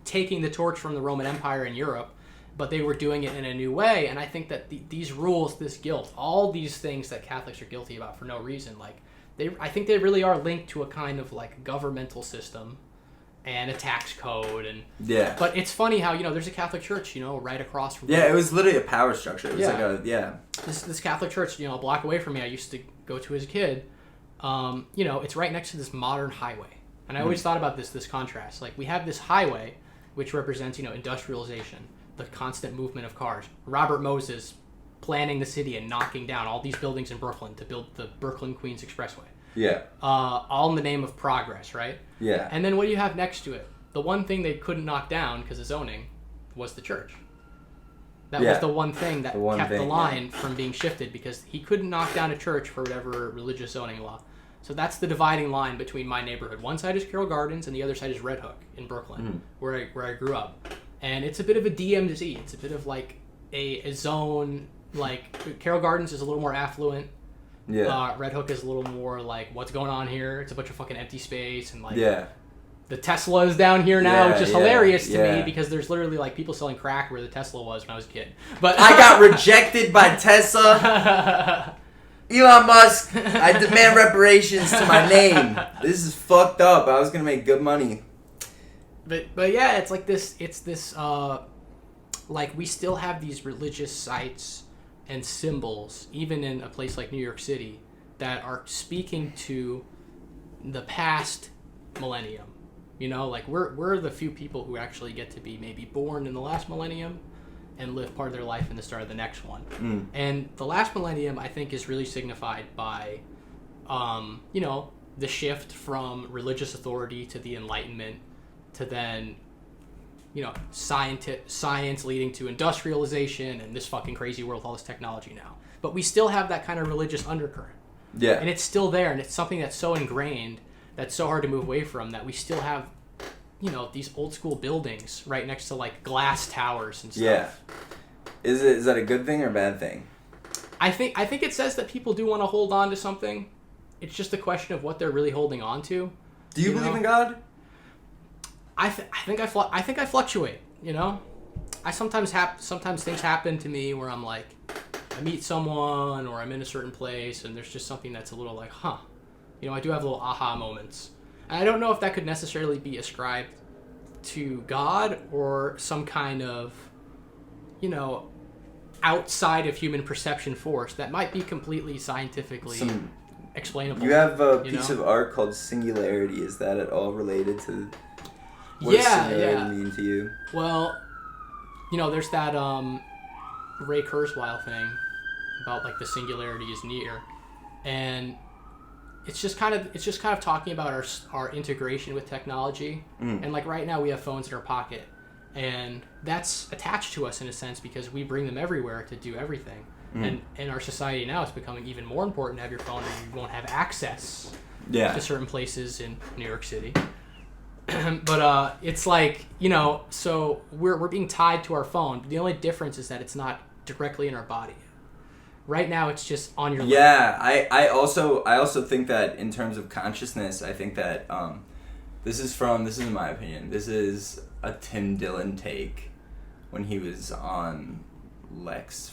taking the torch from the Roman Empire in Europe, but they were doing it in a new way. And I think that these rules, this guilt, all these things that Catholics are guilty about for no reason, like, I think they really are linked to a kind of like governmental system and a tax code. And but it's funny how there's a Catholic church right across from it was literally a power structure. It was like this Catholic church a block away from me, I used to go to as a kid. It's right next to this modern highway, and I always thought about this contrast. Like, we have this highway which represents industrialization, the constant movement of cars, Robert Moses planning the city and knocking down all these buildings in Brooklyn to build the Brooklyn-Queens Expressway. All in the name of progress, right? And then what do you have next to it? The one thing they couldn't knock down because of zoning was the church. That was the one thing that kept the line from being shifted, because he couldn't knock down a church for whatever religious zoning law. So that's the dividing line between my neighborhood. One side is Carroll Gardens, and the other side is Red Hook in Brooklyn, where I grew up. And it's a bit of a DMZ. It's a bit of like a zone. Like, Carroll Gardens is a little more affluent. Red Hook is a little more like, what's going on here? It's a bunch of fucking empty space, and like the Tesla is down here now, which is hilarious to me, because there's literally like people selling crack where the Tesla was when I was a kid. But I got rejected by Tesla. Elon Musk, I demand reparations to my name. This is fucked up. I was gonna make good money. But yeah, it's like this. It's this. Like, we still have these religious sites and symbols, even in a place like New York City, that are speaking to the past millennium. Like, we're the few people who actually get to be maybe born in the last millennium and live part of their life in the start of the next one. And the last millennium, I think, is really signified by, the shift from religious authority to the Enlightenment, to then, science leading to industrialization and this fucking crazy world with all this technology now. but we still have that kind of religious undercurrent. Yeah. And it's still there, and it's something that's so ingrained, that's so hard to move away from, that we still have, these old school buildings right next to like glass towers and stuff. Yeah. Is that a good thing or a bad thing? I think it says that people do want to hold on to something. It's just a question of what they're really holding on to. Do you believe in God? I think I fluctuate. I sometimes things happen to me where I'm like, I meet someone or I'm in a certain place and there's just something that's a little like, huh. I do have little aha moments. And I don't know if that could necessarily be ascribed to God or some kind of, outside of human perception force that might be completely scientifically explainable. You have a piece of art called Singularity. Is that at all related to what does singularity mean to you? Well, there's that Ray Kurzweil thing about like the singularity is near, and it's just kind of talking about our integration with technology. And like right now we have phones in our pocket, and that's attached to us in a sense because we bring them everywhere to do everything. And in our society now, it's becoming even more important to have your phone, or you won't have access to certain places in New York City. But it's like, so we're being tied to our phone. The only difference is that it's not directly in our body. Right now, it's just on your Yeah, I also think that in terms of consciousness, I think that this is my opinion. This is a Tim Dillon take when he was on Lex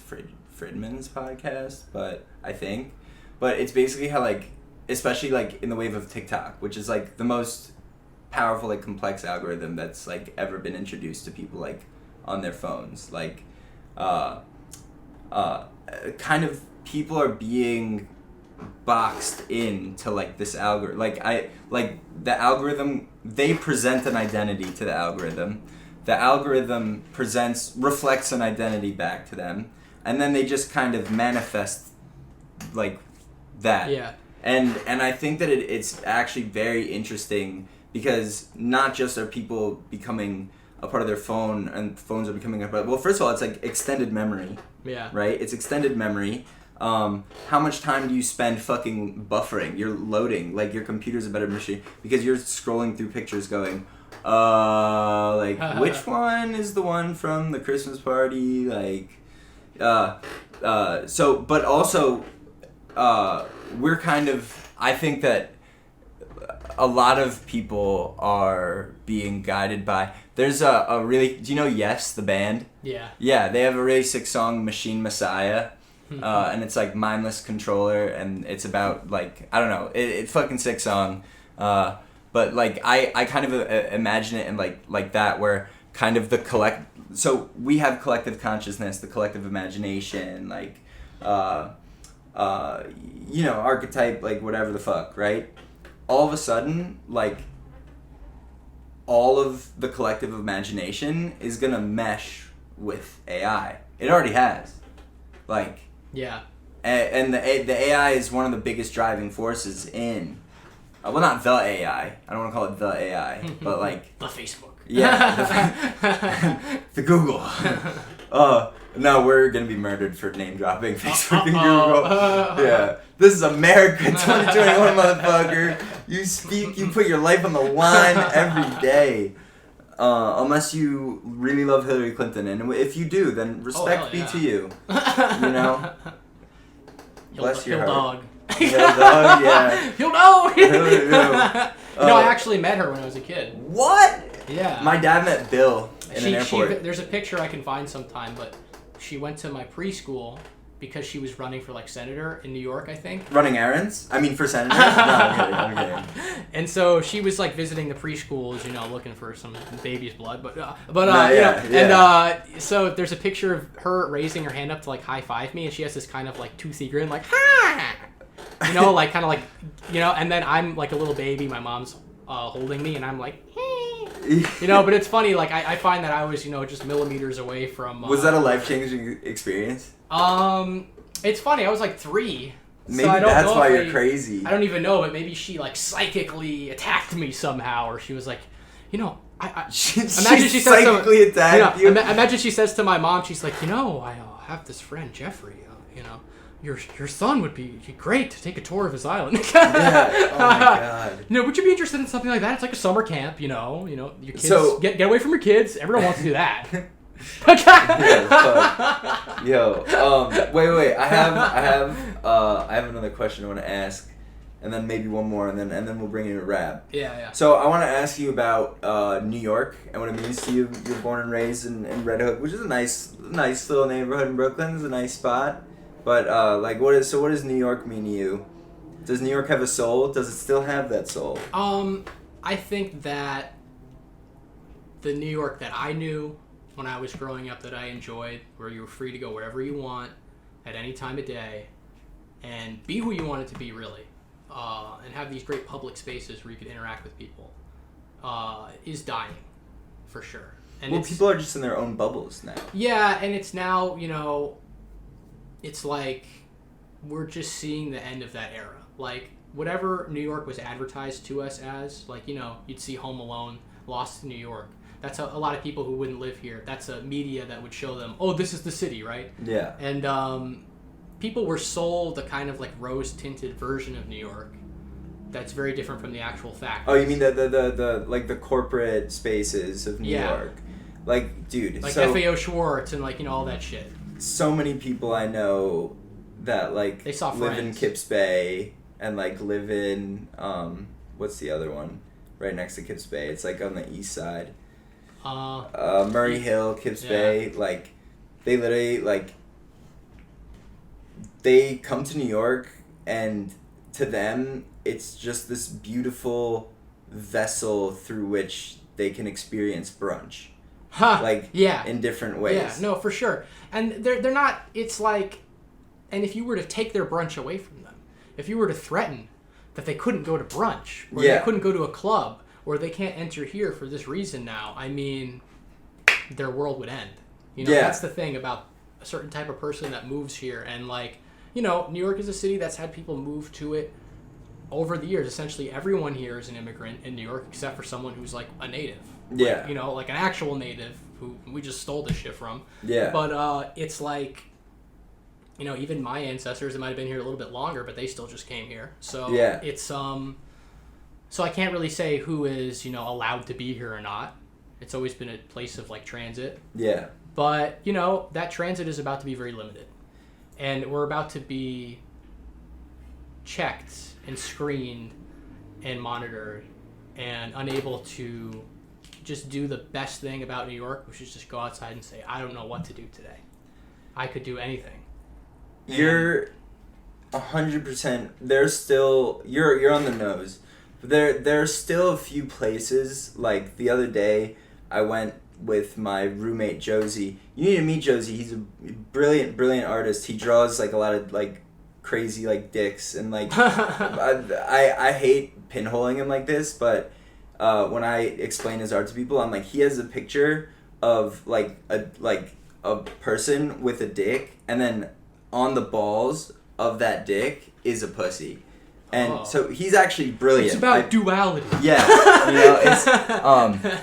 Fridman's podcast, but it's basically how like, especially like in the wave of TikTok, which is like the most powerful, like complex algorithm that's like ever been introduced to people like on their phones. Like, kind of people are being boxed into like this algorithm. The algorithm, they present an identity to the algorithm. The algorithm reflects an identity back to them, and then they just kind of manifest like that. Yeah. And I think that it's actually very interesting because not just are people becoming a part of their phone and phones are becoming a part. Well, first of all, it's like extended memory. Yeah. Right? It's extended memory. How much time do you spend fucking buffering? You're loading. Like, your computer's a better machine because you're scrolling through pictures going, which one is the one from the Christmas party? Like, but also, we're kind of, I think that a lot of people are being guided by, there's a really, do you know Yes, the band? Yeah. Yeah, they have a really sick song, Machine Messiah, and it's like mindless controller, and it's about like, I don't know, it's fucking sick song, but like I kind of imagine it in like that, where kind of so we have collective consciousness, the collective imagination, like, archetype, like whatever the fuck, right? All of a sudden, like, all of the collective imagination is gonna mesh with AI. It already has. Like... Yeah. And the AI is one of the biggest driving forces in... well, not the AI. I don't want to call it the AI, but like... The Facebook. Yeah. The Google. No, we're gonna be murdered for name dropping Facebook and Google. Yeah. This is America 2021, motherfucker. You put your life on the line every day. Unless you really love Hillary Clinton, and if you do, then respect be to you. Bless your heart. Hill dog, yeah. Hill dog. I actually met her when I was a kid. What? Yeah. My dad met Bill in an airport. There's a picture I can find sometime, but she went to my preschool because she was running for like senator in New York, I think. Running errands? I mean, for senator? No, I'm kidding. And so she was like visiting the preschools, looking for some baby's blood, so there's a picture of her raising her hand up to like high five me, and she has this kind of like toothy grin, like ha, like kind of like, and then I'm like a little baby, my mom's holding me, and I'm like, but it's funny, like I find that I was, just millimeters away from. Was that a life-changing experience? It's funny. I was like 3. Maybe so that's why you're crazy. I don't even know, but maybe she like psychically attacked me somehow, or she was like, she psychically attacked you. Imagine she says to my mom, she's like, I have this friend Jeffrey, your son would be great to take a tour of his island. Yeah. Oh my god. Would you be interested in something like that? It's like a summer camp, your kids get away from your kids. Everyone wants to do that. Wait. I have another question I want to ask, and then maybe one more, and then we'll bring in a wrap. Yeah. So I want to ask you about New York and what it means to you. You're born and raised in Red Hook, which is a nice little neighborhood in Brooklyn. It's a nice spot. But what does New York mean to you? Does New York have a soul? Does it still have that soul? I think that the New York that I knew when I was growing up, that I enjoyed, where you were free to go wherever you want at any time of day and be who you wanted to be, really, and have these great public spaces where you could interact with people, is dying for sure. And people are just in their own bubbles now. Yeah, and it's now, it's like we're just seeing the end of that era. Like, whatever New York was advertised to us as, you'd see Home Alone, Lost in New York. That's a lot of people who wouldn't live here. That's a media that would show them, oh, this is the city, right? Yeah. And people were sold a kind of like rose-tinted version of New York that's very different from the actual fact. Oh, you mean the corporate spaces of New York? Like, dude. Like FAO Schwartz and all that shit. So many people I know that they saw live Friends. in Kips Bay and live in what's the other one right next to Kips Bay? It's on the east side. Murray Hill, Kips Bay, they literally they come to New York, and to them it's just this beautiful vessel through which they can experience brunch. In different ways. Yeah, no, for sure. And they're not, it's like, and if you were to take their brunch away from them, if you were to threaten that they couldn't go to brunch, or they couldn't go to a club, or they can't enter here for this reason now, I mean, their world would end. That's the thing about a certain type of person that moves here. And New York is a city that's had people move to it over the years. Essentially everyone here is an immigrant in New York except for someone who's a native. Yeah. An actual native who we just stole this shit from. Yeah. But it's even my ancestors, they might have been here a little bit longer, but they still just came here. So it's so I can't really say who is, allowed to be here or not. It's always been a place of transit. Yeah. But, that transit is about to be very limited. And we're about to be checked and screened and monitored and unable to just do the best thing about New York, which is just go outside and say, I don't know what to do today. I could do anything. You're 100%. There's still you're on the nose. There's still a few places. Like the other day, I went with my roommate Josie. You need to meet Josie. He's a brilliant artist. He draws a lot of crazy dicks and I hate pinholing him like this, but when I explain his art to people, I'm he has a picture of a person with a dick, and then on the balls of that dick is a pussy. And so he's actually brilliant. It's about duality. Yeah, it's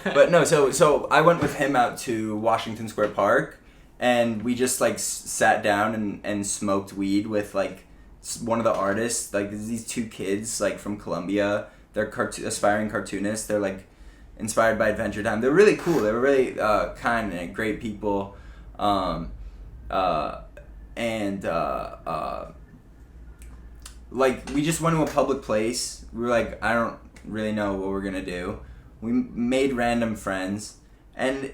but no. So I went with him out to Washington Square Park, and we just sat down and smoked weed with one of the artists. These two kids from Columbia. They're aspiring cartoonists. They're inspired by Adventure Time. They're really cool. They were really kind and great people. We just went to a public place. We were I don't really know what we're gonna do. We made random friends, and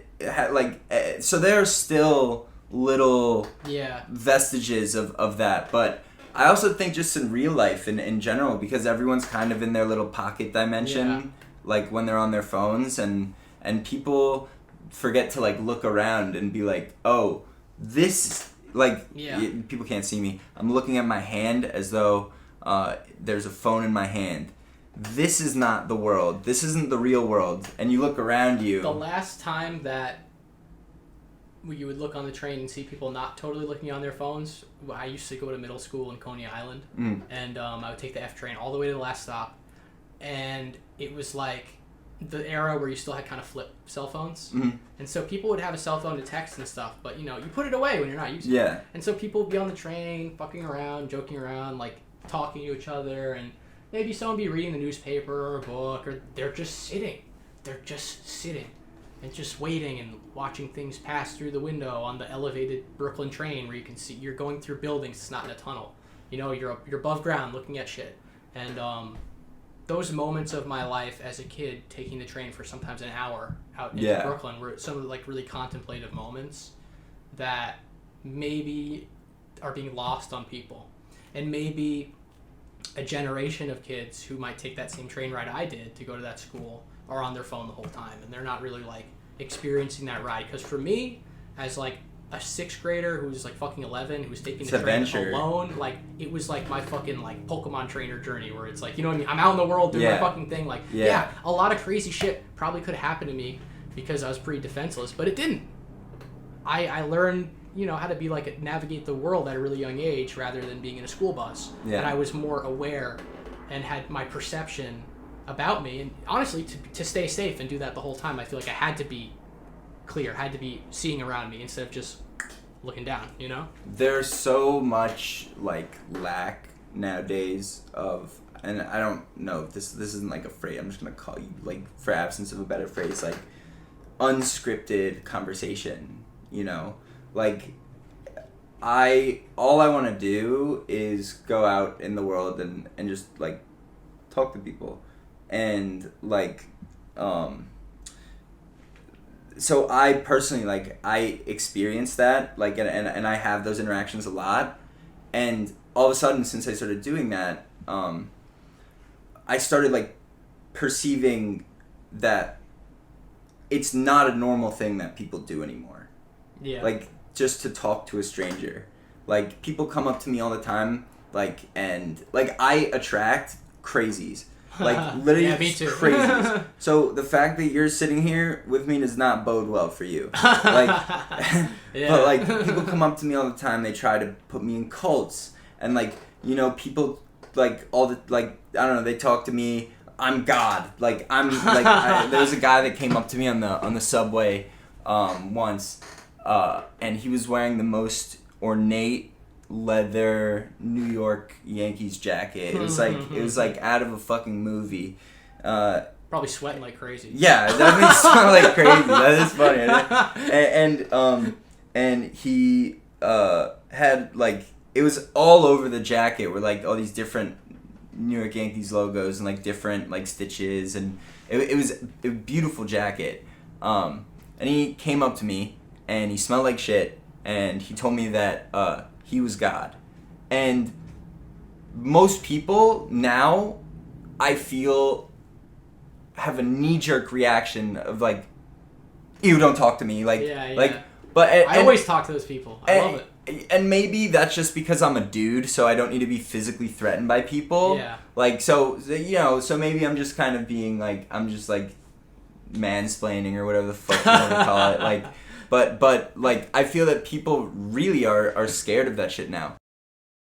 so there are still little vestiges of that. But I also think just in real life and in general, because everyone's kind of in their little pocket dimension, when they're on their phones, and people forget to look around and be oh, this people can't see me. I'm looking at my hand as though there's a phone in my hand. This is not the world. This isn't the real world. And you look around you. The last time that you would look on the train and see people not totally looking on their phones, I used to go to middle school in Coney Island, and I would take the F train all the way to the last stop, and it was the era where you still had kind of flip cell phones. Mm-hmm. And so people would have a cell phone to text and stuff, but you put it away when you're not using it. Yeah. And so people would be on the train, fucking around, joking around, like talking to each other, and maybe someone be reading the newspaper or a book, or they're just sitting. They're just sitting and just waiting and watching things pass through the window on the elevated Brooklyn train where you can see you're going through buildings, it's not in a tunnel. You're above ground looking at shit. And those moments of my life as a kid taking the train for sometimes an hour out into Brooklyn were some of the like really contemplative moments that maybe are being lost on people. And maybe a generation of kids who might take that same train ride I did to go to that school are on their phone the whole time, and they're not really like experiencing that ride. Because for me, as like a 6th grader who's like fucking 11, who's taking the train alone, like it was like my fucking like Pokemon trainer journey where it's like, you know what I mean, I'm out in the world doing my fucking thing. Like a lot of crazy shit probably could happen to me because I was pretty defenseless, but it didn't. I learned how to be like navigate the world at a really young age rather than being in a school bus. And I was more aware and had my perception about me, and honestly to stay safe and do that the whole time, I feel like I had to be clear, had to be seeing around me instead of just looking down. There's so much like lack nowadays of, and I don't know if this isn't like a phrase, I'm just gonna call you like, for absence of a better phrase, like unscripted conversation. Like all I want to do is go out in the world and just like talk to people, and like so I personally, like, I experience that, like, and I have those interactions a lot, and all of a sudden, since I started doing that, I started like perceiving that it's not a normal thing that people do anymore. Yeah. Like, just to talk to a stranger. Like, people come up to me all the time, like, and like I attract crazies. Like, literally yeah, me too. crazies. So the fact that you're sitting here with me does not bode well for you. Like, but like, people come up to me all the time. They try to put me in cults, and like, people like all the like, I don't know. They talk to me. I'm God. Like, I'm like. There was a guy that came up to me on the subway once, and he was wearing the most ornate leather New York Yankees jacket. It was like out of a fucking movie. Probably sweating like crazy. Yeah, definitely sweating like crazy. That is funny. And he had like, it was all over the jacket were like all these different New York Yankees logos and like different like stitches, and it was a beautiful jacket. And he came up to me and he smelled like shit, and he told me that he was God. And most people now, I feel, have a knee-jerk reaction of like, ew, don't talk to me. Like, but I always talk to those people. I love it. And maybe that's just because I'm a dude, so I don't need to be physically threatened by people. Yeah. Like, so maybe I'm just kind of being like, I'm just like mansplaining or whatever the fuck you want to call it. Like, but like, I feel that people really are scared of that shit now.